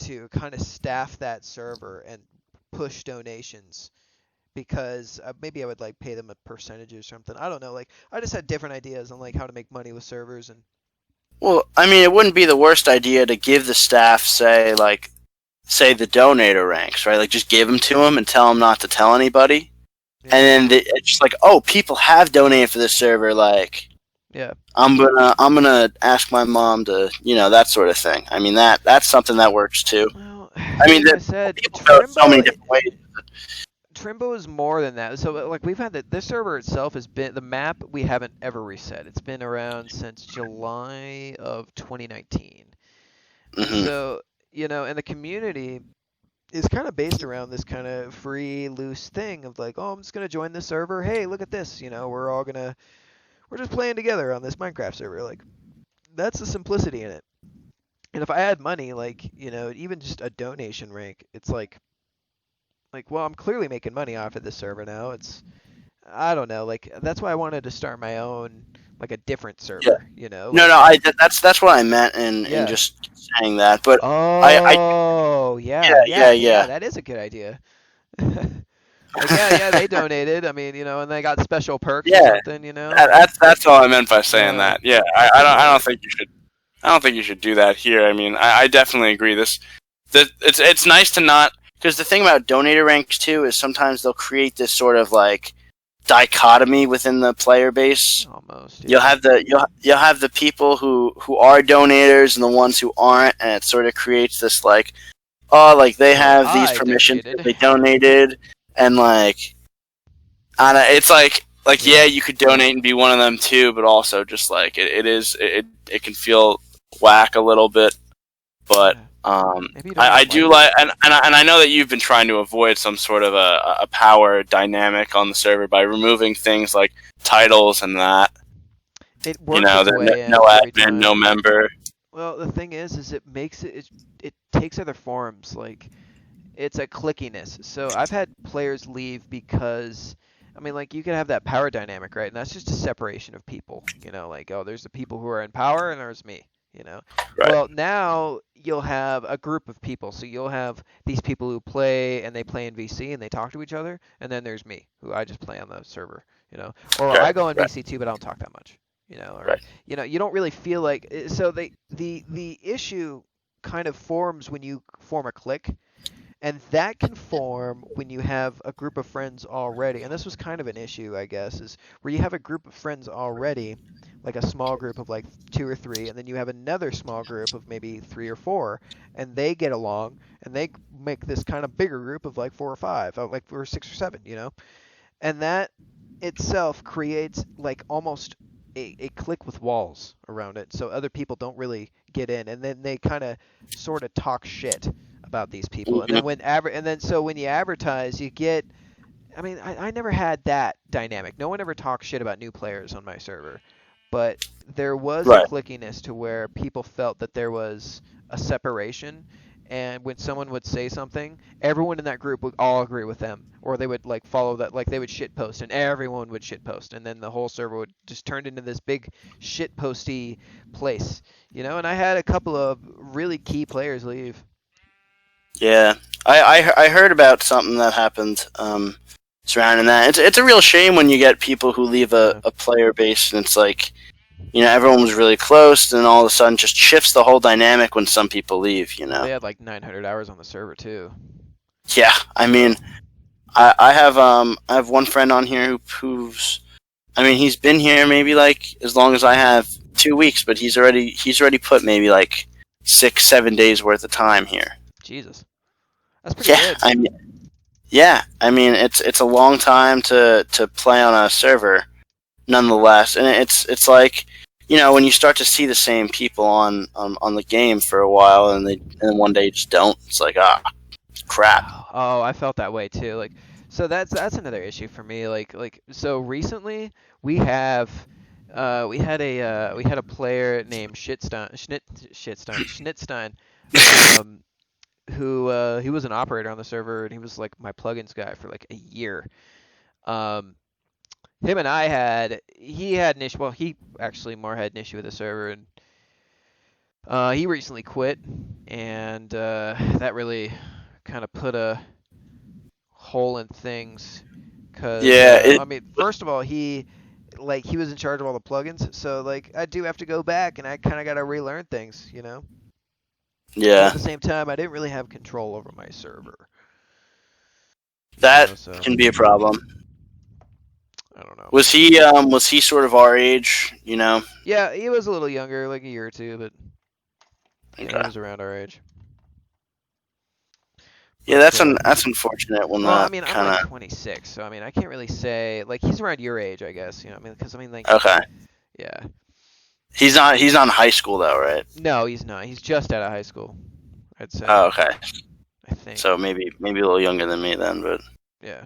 to kind of staff that server and push donations because maybe I would like pay them a percentage or something. I don't know. Like I just had different ideas on like how to make money with servers and Well, I mean, it wouldn't be the worst idea to give the staff, say the donator ranks, right? Like, just give them to them and tell them not to tell anybody. yeah, And then it's just like, oh, people have donated for this server. Like, yeah. I'm gonna ask my mom to, that sort of thing. I mean, that's something that works too. Well, I mean, like I said, people go so many different ways. Trimbo is more than that. So like we've had this server itself has been the map we haven't ever reset. It's been around since July of 2019. Hmm. So and the community is kind of based around this kind of free, loose thing of like, oh, I'm just gonna join this server. Hey, look at this. We're just playing together on this Minecraft server. Like that's the simplicity in it. And if I had money, like even just a donation rank, it's like well, I'm clearly making money off of this server now. I don't know, like that's why I wanted to start my own, like a different Yeah. server, you know, No, like no. That's what I meant in yeah. just saying that. But I Oh, yeah, yeah, yeah, yeah, yeah, yeah. that is a good idea. Like, yeah, yeah, they donated. I mean, and they got special perks or Yeah, something, you know? that's all I meant by saying Yeah, that. Yeah, I don't yeah. think you should. I don't think you should do that here. I mean, I definitely agree. It's nice to not, because the thing about donator ranks too is sometimes they'll create this sort of like dichotomy within the player base. Almost, You'll yeah. have you'll have the people who are donators and the ones who aren't, and it sort of creates this like, oh, like they Well, have these I permissions because donated. they donated, and like, and it's like Yeah. yeah, you could donate and be one of them too, but also just like it can feel whack a little bit, but Yeah. Maybe you don't I even do like it. like, and I know that you've been trying to avoid some sort of a power dynamic on the server by removing things like titles and that. It You works know, its there way no in every admin, no time. member. Well, the thing is it makes it takes other forms. Like, it's a clickiness. So I've had players leave because, I mean, like you can have that power dynamic, right? And that's just a separation of people. Like, oh, there's the people who are in power and there's me. You know. Right. Well, now you'll have a group of people. So you'll have these people who play and they play in VC and they talk to each other, and then there's me, who I just play on the server. Or I Right. go in Right. VC too, but I don't talk that much. Or Right. you don't really feel like so the issue kind of forms when you form a clique, and that can form when you have a group of friends already. And this was kind of an issue, I guess, is where you have a group of friends already, like a small group of like two or three, and then you have another small group of maybe three or four, and they get along, and they make this kind of bigger group of like four or five, or six or seven. And that itself creates like almost a clique with walls around it, so other people don't really get in, and then they kind of sort of talk shit about these people, and then Mhm. when you advertise, you get. I mean, I never had that dynamic. No one ever talked shit about new players on my server, but there was a Right. clickiness to where people felt that there was a separation, and when someone would say something, everyone in that group would all agree with them, or they would like follow that, like they would shit post, and everyone would shit post, and then the whole server would just turn into this big shit posty place. And I had a couple of really key players leave. Yeah. I heard about something that happened surrounding that. It's a real shame when you get people who leave Yeah. a player base and it's like, everyone was really close, and all of a sudden just shifts the whole dynamic when some people leave. Well, they had like 900 hours on the server too. Yeah. I mean, So I have one friend on here who's, I mean, he's been here maybe like as long as I have, 2 weeks, but he's already put maybe like 6 7 days worth of time here. Jesus, that's pretty Yeah, good. I mean, yeah, I mean it's a long time to play on a server, nonetheless, and it's like, when you start to see the same people on the game for a while, and one day just don't. It's like, crap. Oh, I felt that way too. Like, so that's another issue for me. So recently we had a player named Schnitzstein, um, who he was an operator on the server, and he was like my plugins guy for like a year. Um, Him and he had an issue. Well, he actually more had an issue with the server, and he recently quit, and that really kind of put a hole in things. Cause Yeah, I mean, first of all, he was in charge of all the plugins, so like I do have to go back, and I kind of got to relearn things. But at yeah, the same time, I didn't really have control over my server. that So can be a problem. I don't know. Was he sort of our age? Yeah, he was a little younger, like a year or two, but yeah, he Okay. was around our age. Yeah, But that's unfortunate when well, I that mean, I'm kind like of. 26, so I mean, I can't really say like he's around your age, I guess. I mean, because I mean, like, Okay. yeah. He's not in high school though, right? No, he's not. He's just out of high school, I'd say. Oh, okay. I think. So maybe a little younger than me then, but Yeah.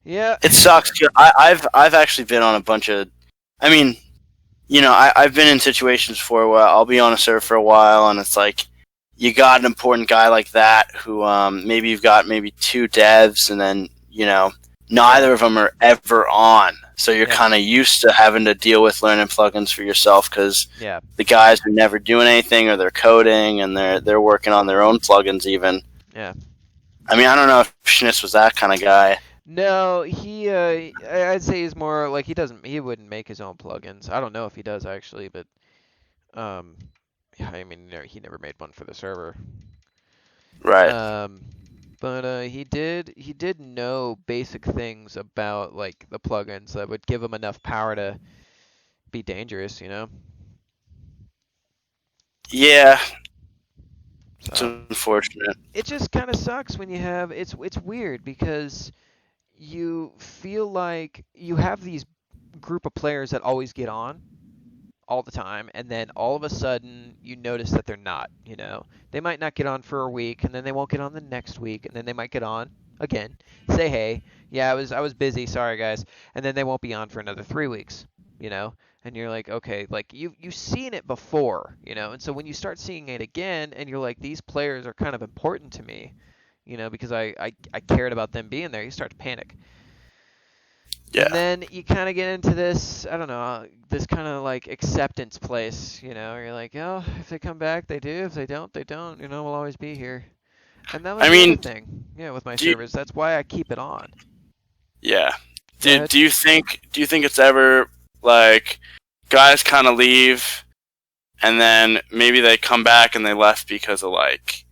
Yeah. it sucks. I've actually been on a bunch of. I mean, I've been in situations before where I'll be on a server for a while, and it's like you got an important guy like that who maybe you've got maybe two devs, and then Yeah, neither of them are ever on. So you're yeah, kind of used to having to deal with learning plugins for yourself because yeah, the guys are never doing anything or they're coding and they're working on their own plugins even. yeah. I mean, I don't know if Schnitz was that kind of guy. No, I'd say he's more like he wouldn't make his own plugins. I don't know if he does actually, but um, yeah, I mean, he never made one for the server. Right. Um, but he did know basic things about like the plugins that would give him enough power to be dangerous, you know? Yeah, it's So unfortunate. it just kind of sucks when you have it's weird because you feel like you have these group of players that always get on all the time, and then all of a sudden you notice that they're not, you know. They might not get on for a week, and then they won't get on the next week, and then they might get on again, say hey, yeah, I was busy, sorry guys, and then they won't be on for another 3 weeks, you know. And you're like, okay, like you've seen it before, you know. And so when you start seeing it again, and you're like, these players are kind of important to me, you know, because I cared about them being there, you start to panic. And Yeah. then you kind of get into this, I don't know, this kind of like acceptance place, you know, you're like, oh, if they come back, they do. If they don't, they don't. You know, we'll always be here. And that was I the other mean, thing, yeah, with my do you, servers. That's why I keep it on. yeah. Go ahead. Do you think it's ever like guys kind of leave and then maybe they come back and they left because of like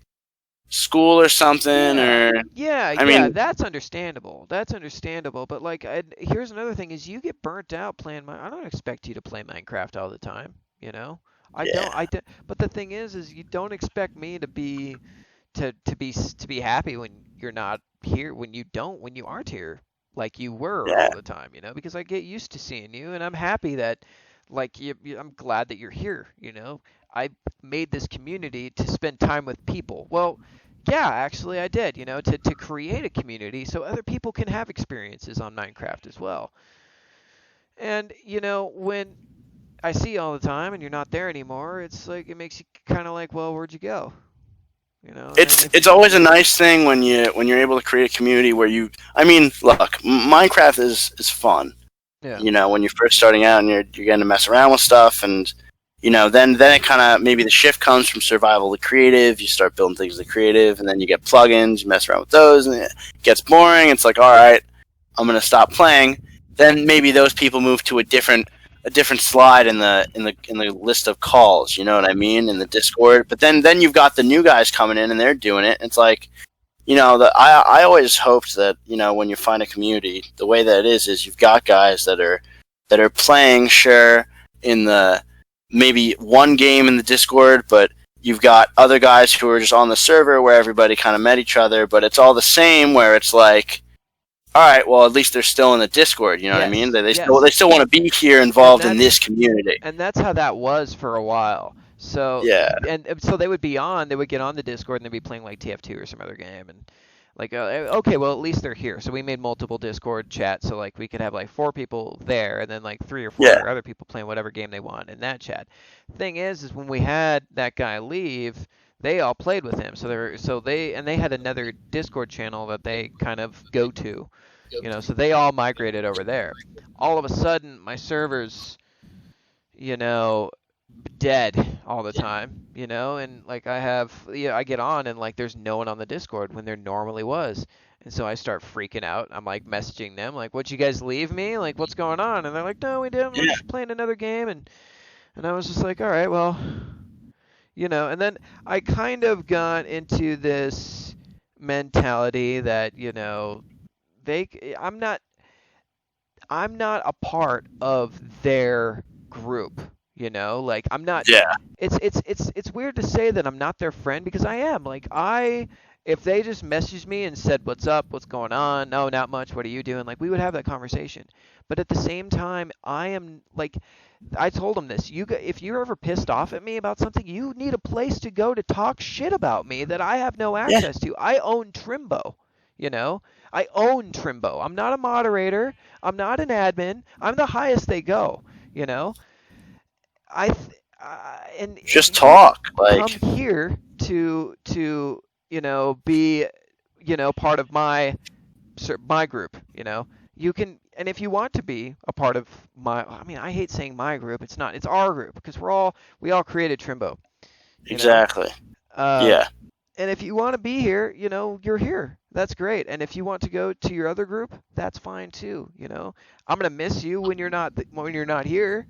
school or something Yeah, or yeah, I yeah. mean, That's understandable. That's understandable. But like, here's another thing: is you get burnt out playing. I don't expect you to play Minecraft all the time. You know, I don't. yeah, But the thing is you don't expect me to be to be happy when you're not here, when you aren't here like you were yeah, all the time, you know, because I get used to seeing you and I'm happy that like I'm glad that you're here, you know. I made this community to spend time with people. Well, yeah, actually I did, you know, to create a community so other people can have experiences on Minecraft as well. And you know, when I see you all the time and you're not there anymore, it's like it makes you kind of like, well, where'd you go? You know, and if it's always a nice thing when you're able to create a community where you. I mean, look, Minecraft is fun. yeah. You know, when you're first starting out and you're getting to mess around with stuff, and you know, then it kind of maybe the shift comes from survival to creative. You start building things to creative, and then you get plugins. You mess around with those, and it gets boring. It's like, all right, I'm gonna stop playing. Then maybe those people move to a different slide in the list of calls. You know what I mean in the Discord. But then you've got the new guys coming in and they're doing it. It's like you know I always hoped that you know when you find a community, the way that it is you've got guys that are playing sure in the maybe one game in the Discord, but you've got other guys who are just on the server where everybody kind of met each other, but it's all the same where it's like all right, well, at least they're still in the Discord. You know what I mean? Yes, They yes. still want to be here, And involved in this community. that's how that was for a while. So Yeah, so they would get on the Discord and they'd be playing like TF2 or some other game and like okay, well at least they're here. So we made multiple Discord chats so like we could have like 4 people there and then like 3 or 4 yeah, other people playing whatever game they want in that chat. Thing is when we had that guy leave, they all played with him. They had another Discord channel that they kind of go to, you know, so they all migrated over there. All of a sudden, my servers, you know, dead all the time, you know, and like I get on and like there's no one on the Discord when there normally was. And so I start freaking out. I'm like messaging them, like, "What, you guys leave me? Like, what's going on?" And they're like, "No, we didn't. We're yeah. just playing another game." And I was just like, "All right, well, you know." And then I kind of got into this mentality that, you know, they I'm not a part of their group, you know? Like I'm not Yeah, it's weird to say that I'm not their friend because I am. Like if they just messaged me and said, "What's up? What's going on?" "No, not much. What are you doing?" Like we would have that conversation. But at the same time, I am like I told them this. If you're ever pissed off at me about something, you need a place to go to talk shit about me that I have no yeah. access to. I own Trimbo, you know? I own Trimbo. I'm not a moderator. I'm not an admin. I'm the highest they go, you know? And Just you talk. come Like, here to you know be you know part of my my group, you can, and if you want to be a part of I mean, I hate saying my group. It's not. It's our group because we all created Trimbo. You know. Exactly. Um, Yeah. and if you want to be here, you're here. That's great. And if you want to go to your other group, that's fine too. I'm gonna miss you when you're not here.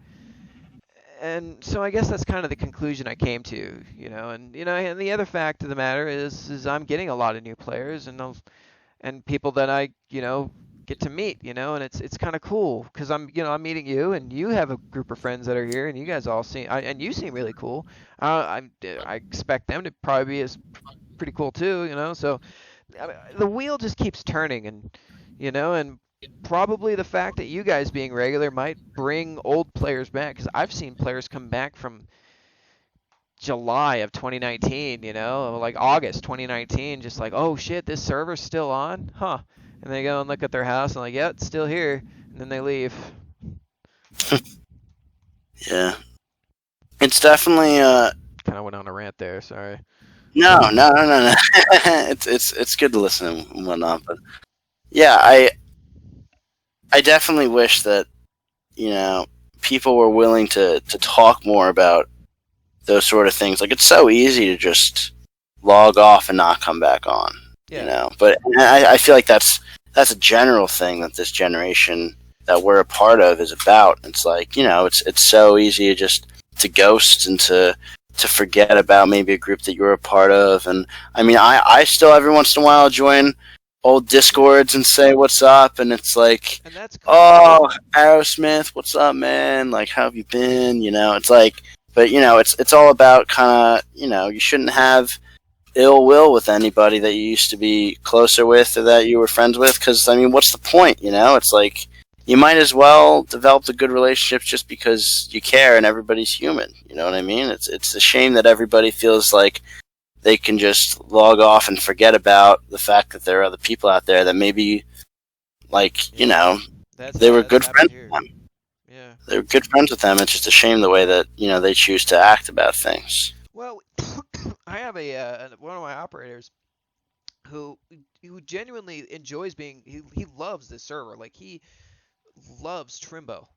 And so I guess that's kind of the conclusion I came to. And the other fact of the matter is I'm getting a lot of new players and people that I get to meet. And it's kind of cool because I'm meeting you and you have a group of friends that are here and you guys all and you seem really cool. I expect them to probably be as pretty cool too. So I mean, the wheel just keeps turning and probably the fact that you guys being regular might bring old players back because I've seen players come back from July of 2019, like August 2019, just like, oh shit, this server's still on, huh? And they go and look at their house and like, yeah, it's still here, and then they leave. Yeah. It's definitely Kind of went on a rant there. Sorry. no. It's good to listen and whatnot, but yeah, I definitely wish that people were willing to talk more about those sort of things. Like, it's so easy to just log off and not come back on. Yeah. But I feel like that's a general thing that this generation that we're a part of is about. It's like, it's so easy to just to ghost and to forget about maybe a group that you're a part of. And I mean, I still every once in a while join old Discords and say what's up, and it's like, And that's cool. oh, Aerosmith, what's up, man? Like, how have you been? It's like, but it's all about kind of, you shouldn't have ill will with anybody that you used to be closer with or that you were friends with, because I mean, what's the point? It's like you might as well develop a good relationship just because you care and everybody's human. You know what I mean? It's a shame that everybody feels like they can just log off and forget about the fact that there are other people out there that maybe, like, they were good friends with them. Yeah. They were good friends with them. It's just a shame the way that, they choose to act about things. Well, I have one of my operators who genuinely enjoys he loves this server. Like, he loves Trimbo,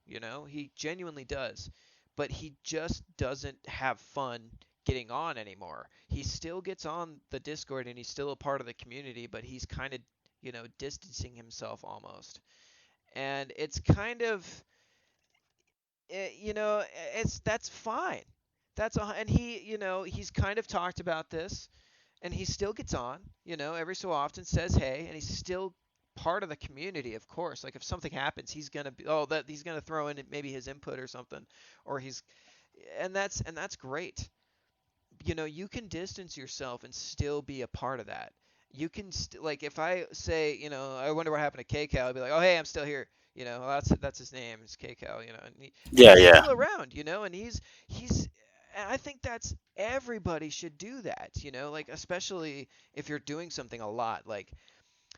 he genuinely does, but he just doesn't have fun getting on anymore. He still gets on the Discord and he's still a part of the community, but he's kind of, distancing himself almost. And it's kind of, that's fine. And he's kind of talked about this, and he still gets on, every so often says hey, and he's still part of the community, of course. Like, if something happens, he's gonna he's gonna throw in maybe his input or something, or that's great. You can distance yourself and still be a part of that. You can like, if I say, I wonder what happened to KCal, I'd be like, oh hey, I'm still here. That's his name, is KCal. And Yeah, he's yeah. still around. And he's and I think that's everybody should do that. Like, especially if you're doing something a lot. Like,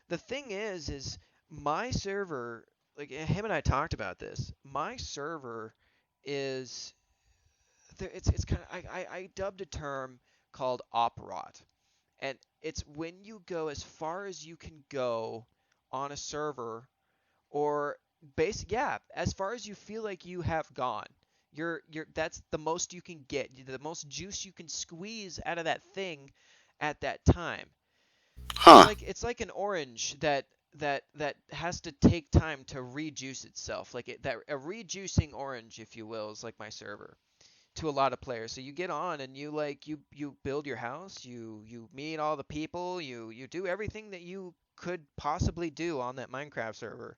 the thing is my server. Like, him and I talked about this. My server is it's kind of I dubbed a term called operot, and it's when you go as far as you can go on a server, or as far as you feel like you have gone. That's the most you can get, the most juice you can squeeze out of that thing at that time. It's Huh. like it's like an orange that has to take time to rejuice itself. Like, a rejuicing orange, if you will, is like my server to a lot of players. So you get on and you build your house, you meet all the people, you do everything that you could possibly do on that Minecraft server.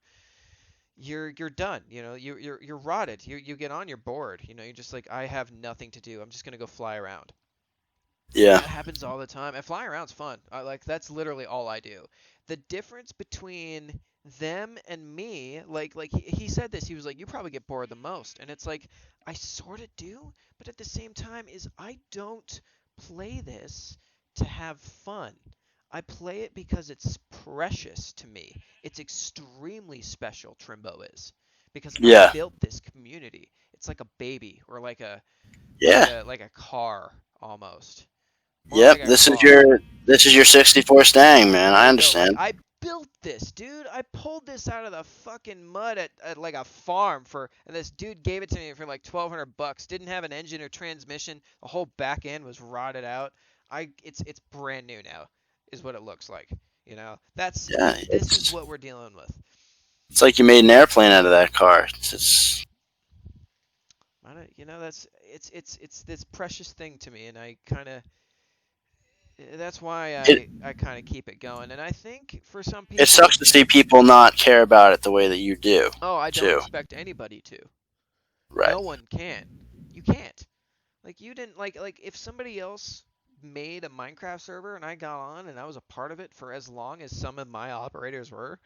You're done. You're rotted. You get on, you're bored. You're just like, I have nothing to do. I'm just gonna go fly around. And Yeah. that happens all the time. And flying around's fun. That's literally all I do. The difference between them and me, like he said this, he was like, you probably get bored the most. And it's like, I sort of do, but at the same time is I don't play this to have fun. I play it because it's precious to me. It's extremely special, Trimbo is, because I Yeah. built this community. It's like a baby, or like a Yeah. like a car almost. More Yep. like a This is car. your 64 Stang, man. There I you go. Like, understand. I built this, dude. I I pulled this out of the fucking mud at like a farm and this dude gave it to me for like $1,200. Didn't have an engine or transmission. The whole back end was rotted out. It's brand new now, is what it looks like. You know, Yeah, this is what we're dealing with. it's like you made an airplane out of that car. It's You know, it's this precious thing to me, and that's why I kind of keep it going. And I think for some people, it sucks to see people not care about it the way that you do. oh, I don't expect anybody to. Right. No one can. You can't. Like you didn't like if somebody else made a Minecraft server and I got on and I was a part of it for as long as some of my operators were,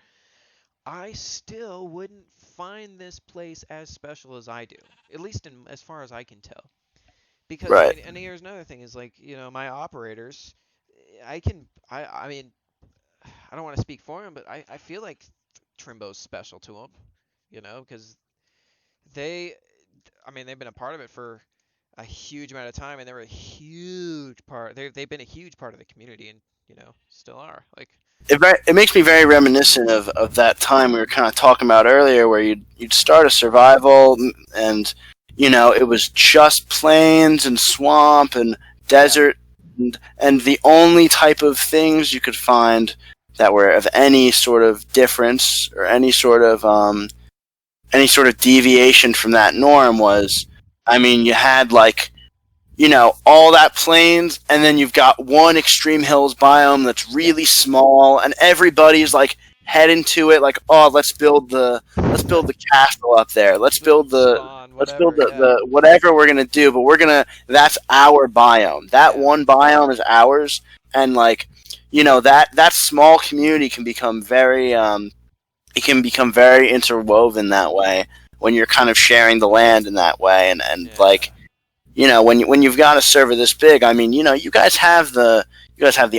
I still wouldn't find this place as special as I do. At least as far as I can tell. Because Right. and here's another thing is like, you know, my operators, I mean, I don't want to speak for him, but I feel like Trimbo's special to him, you know, because they've been a part of it for a huge amount of time, and they're a huge part. They've been a huge part of the community, and you know, still are. Like, It makes me very reminiscent of that time we were kind of talking about earlier, where you'd start a survival, and you know it was just plains and swamp and desert, and the only type of things you could find that were of any sort of difference or any sort of deviation from that norm was, I mean, you had like, you know, all that plains, and then you've got one extreme hills biome that's really small, and everybody's like heading to it, like, oh, let's build the castle up there, let's build the whatever we're gonna do, but that's our biome. That one biome is ours, and like, you know, that small community can become very it can become very interwoven that way when you're kind of sharing the land in that way, and like, you know, when you've got a server this big, I mean, you know, you guys have the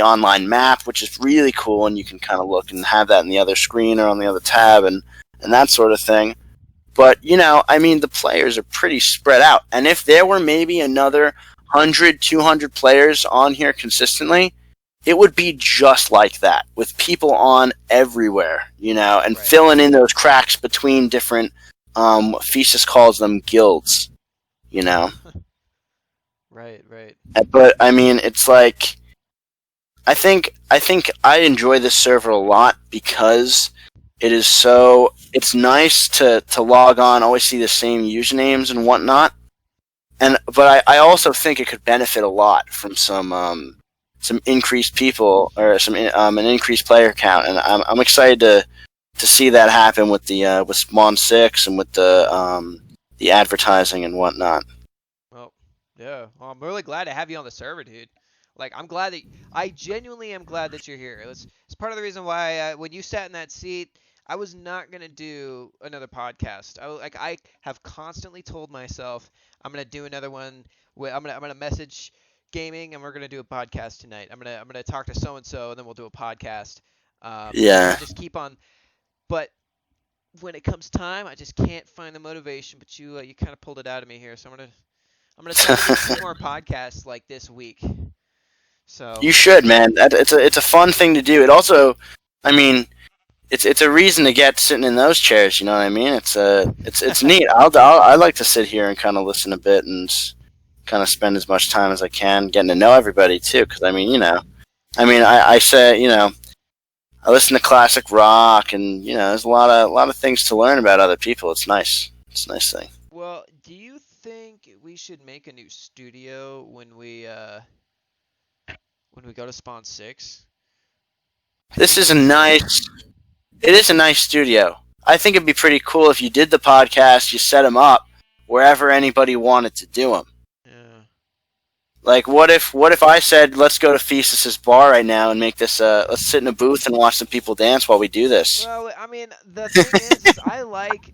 online map, which is really cool, and you can kind of look and have that in the other screen or on the other tab and that sort of thing. But, you know, I mean, the players are pretty spread out, and if there were maybe another 100, 200 players on here consistently, it would be just like that, with people on everywhere, you know, and filling in those cracks between different, Thesis calls them guilds, you know. Right. But I mean, it's like, I think I enjoy this server a lot because it's nice to log on, always see the same usernames and whatnot. But I also think it could benefit a lot from some increased people, or an increased player count, and I'm excited to see that happen with the with Spawn 6 and with the advertising and whatnot. Well, yeah. Well, I'm really glad to have you on the server, dude. Like, I genuinely am glad that you're here. It's part of the reason why when you sat in that seat, I was not gonna do another podcast. I have constantly told myself I'm gonna do another one. I'm gonna message gaming, and we're gonna do a podcast tonight. I'm gonna talk to so and so, and then we'll do a podcast. Yeah. Just keep on. But when it comes time, I just can't find the motivation. But you kind of pulled it out of me here, so I'm gonna try to do 2 more podcasts like this week. So you should, man. It's a fun thing to do. It also, I mean, it's a reason to get sitting in those chairs. You know what I mean? It's neat. I like to sit here and kind of listen a bit and kind of spend as much time as I can getting to know everybody too. Because I mean, you know, I say, you know, I listen to classic rock, and you know, there's a lot of things to learn about other people. It's nice. It's a nice thing. Well, do you think we should make a new studio when we go to Spawn 6? It is a nice studio. I think it'd be pretty cool if you did the podcast, you set them up wherever anybody wanted to do them. Yeah. Like, what if I said, let's go to Thesis's bar right now and make this, let's sit in a booth and watch some people dance while we do this. Well, I mean, the thing is I like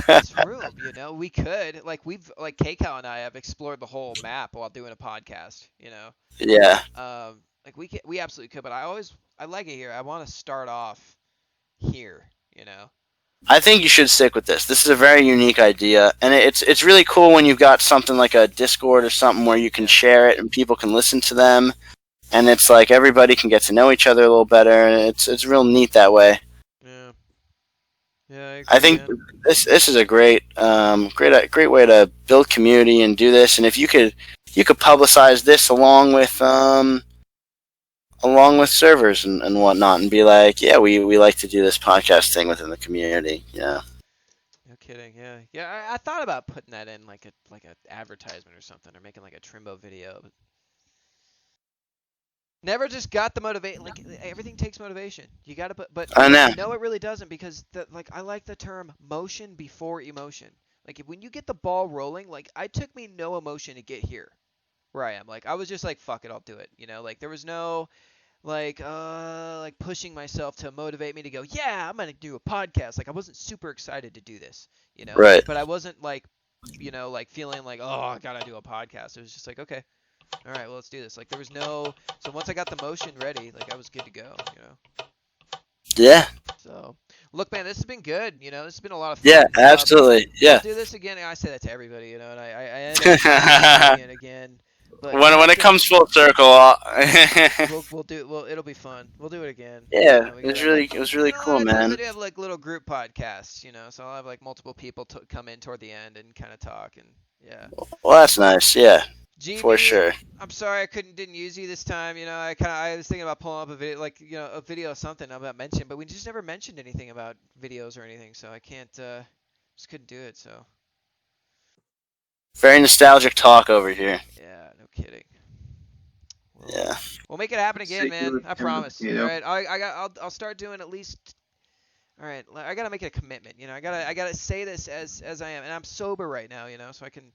this room, you know. We could, like, KCal and I have explored the whole map while doing a podcast, you know. Yeah. Like we absolutely could, but I like it here. I want to start off here, you know. I think you should stick with this. This is a very unique idea, and it's really cool when you've got something like a Discord or something where you can share it and people can listen to them, and it's like everybody can get to know each other a little better, and it's real neat that way. Yeah. Yeah, I I agree, think man. this is a great way to build community and do this. And if you could publicize this along with servers and whatnot, and be like, yeah, we like to do this podcast thing within the community. Yeah. No kidding. Yeah, yeah. I thought about putting that in like a advertisement or something, or making like a Trimbo video, but never just got the motivate. Like everything takes motivation. You got to put, I but know. no, it really doesn't because like I like the term motion before emotion. Like when you get the ball rolling, like I took me no emotion to get here where I am. Like I was just like fuck it, I'll do it. You know, like there was no like pushing myself to motivate me to go, yeah, I'm gonna do a podcast. Like I wasn't super excited to do this, you know, Right. but I wasn't like, like feeling like, oh, I gotta do a podcast. It was just like, okay, all right, well, let's do this. Like there was no, so once I got the motion ready, like I was good to go, you know. Yeah. So look, man, this has been good. You know, this has been a lot of Yeah. fun. Absolutely. We'll Yeah. do this again. I say that to everybody, you know, and I end up doing it again. But you When have it to. comes full circle, We'll do it'll be fun. We'll do it again. You yeah, know, we it was gotta. really And a lot cool, of times I man. do have like little group podcasts, you know, so I'll have like multiple people come in toward the end and kind of talk and yeah. Well, that's nice. Yeah, for GB, sure. I'm sorry I didn't use you this time. You know, I was thinking about pulling up a video, like a video of something about mention, but we just never mentioned anything about videos or anything, so I can't just couldn't do it. So Very nostalgic talk over here. yeah, no kidding. Well, Yeah. we'll make it happen again, See you man. I in the promise. All video. right, I'll start doing at least. All right, I gotta make it a commitment. You know, I gotta say this as I am, and I'm sober right now. You know, so I can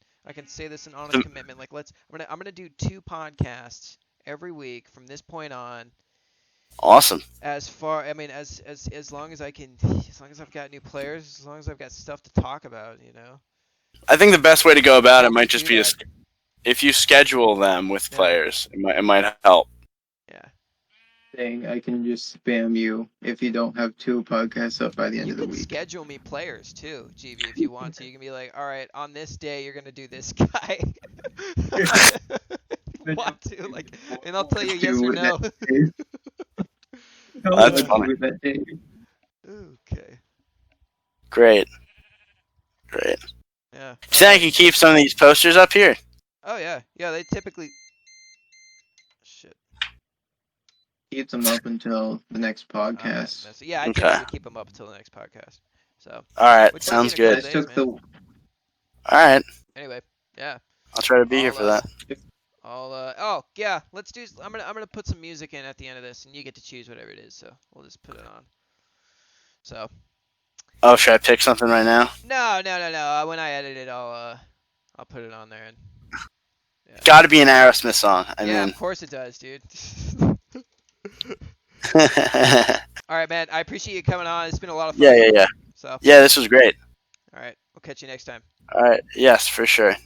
say this an honest commitment. Like I'm gonna do 2 podcasts every week from this point on. Awesome. I mean, as long as I can, as long as I've got new players, as long as I've got stuff to talk about. You know, I think the best way to go about it I'll might just just do be that. if you schedule them with Yeah, players, it might help. yeah. Saying I can just spam you if you don't have 2 podcasts up by the end You of the can week. schedule me players too, GB, if you want to. You can be like, all right, on this day you're gonna do this guy. Want to like, and I'll tell you yes or no. That's funny. Okay. Great. Great. Yeah. Do you think I can keep some of these posters up here? Oh yeah. Yeah. They typically. Shit. Keep them up until the next I'm podcast. messing. Yeah, I Okay. typically keep them up until the next podcast. So. All right. Which might be Sounds in a couple good. Guys days, took man. the All right. Anyway. Yeah. I'll try to be here I'll, for that. Oh yeah. Let's do. I'm gonna put some music in at the end of this, and you get to choose whatever it is. So we'll just put it on. So. Oh, should I pick something right now? No. When I edit it, I'll put it on there. And yeah. Got to be an Aerosmith song. I Yeah, mean. of course it does, dude. yeah. All right, man. I appreciate you coming on. It's been a lot of fun. Yeah. So. Yeah, this was great. All right. We'll catch you next time. All right. Yes, for sure.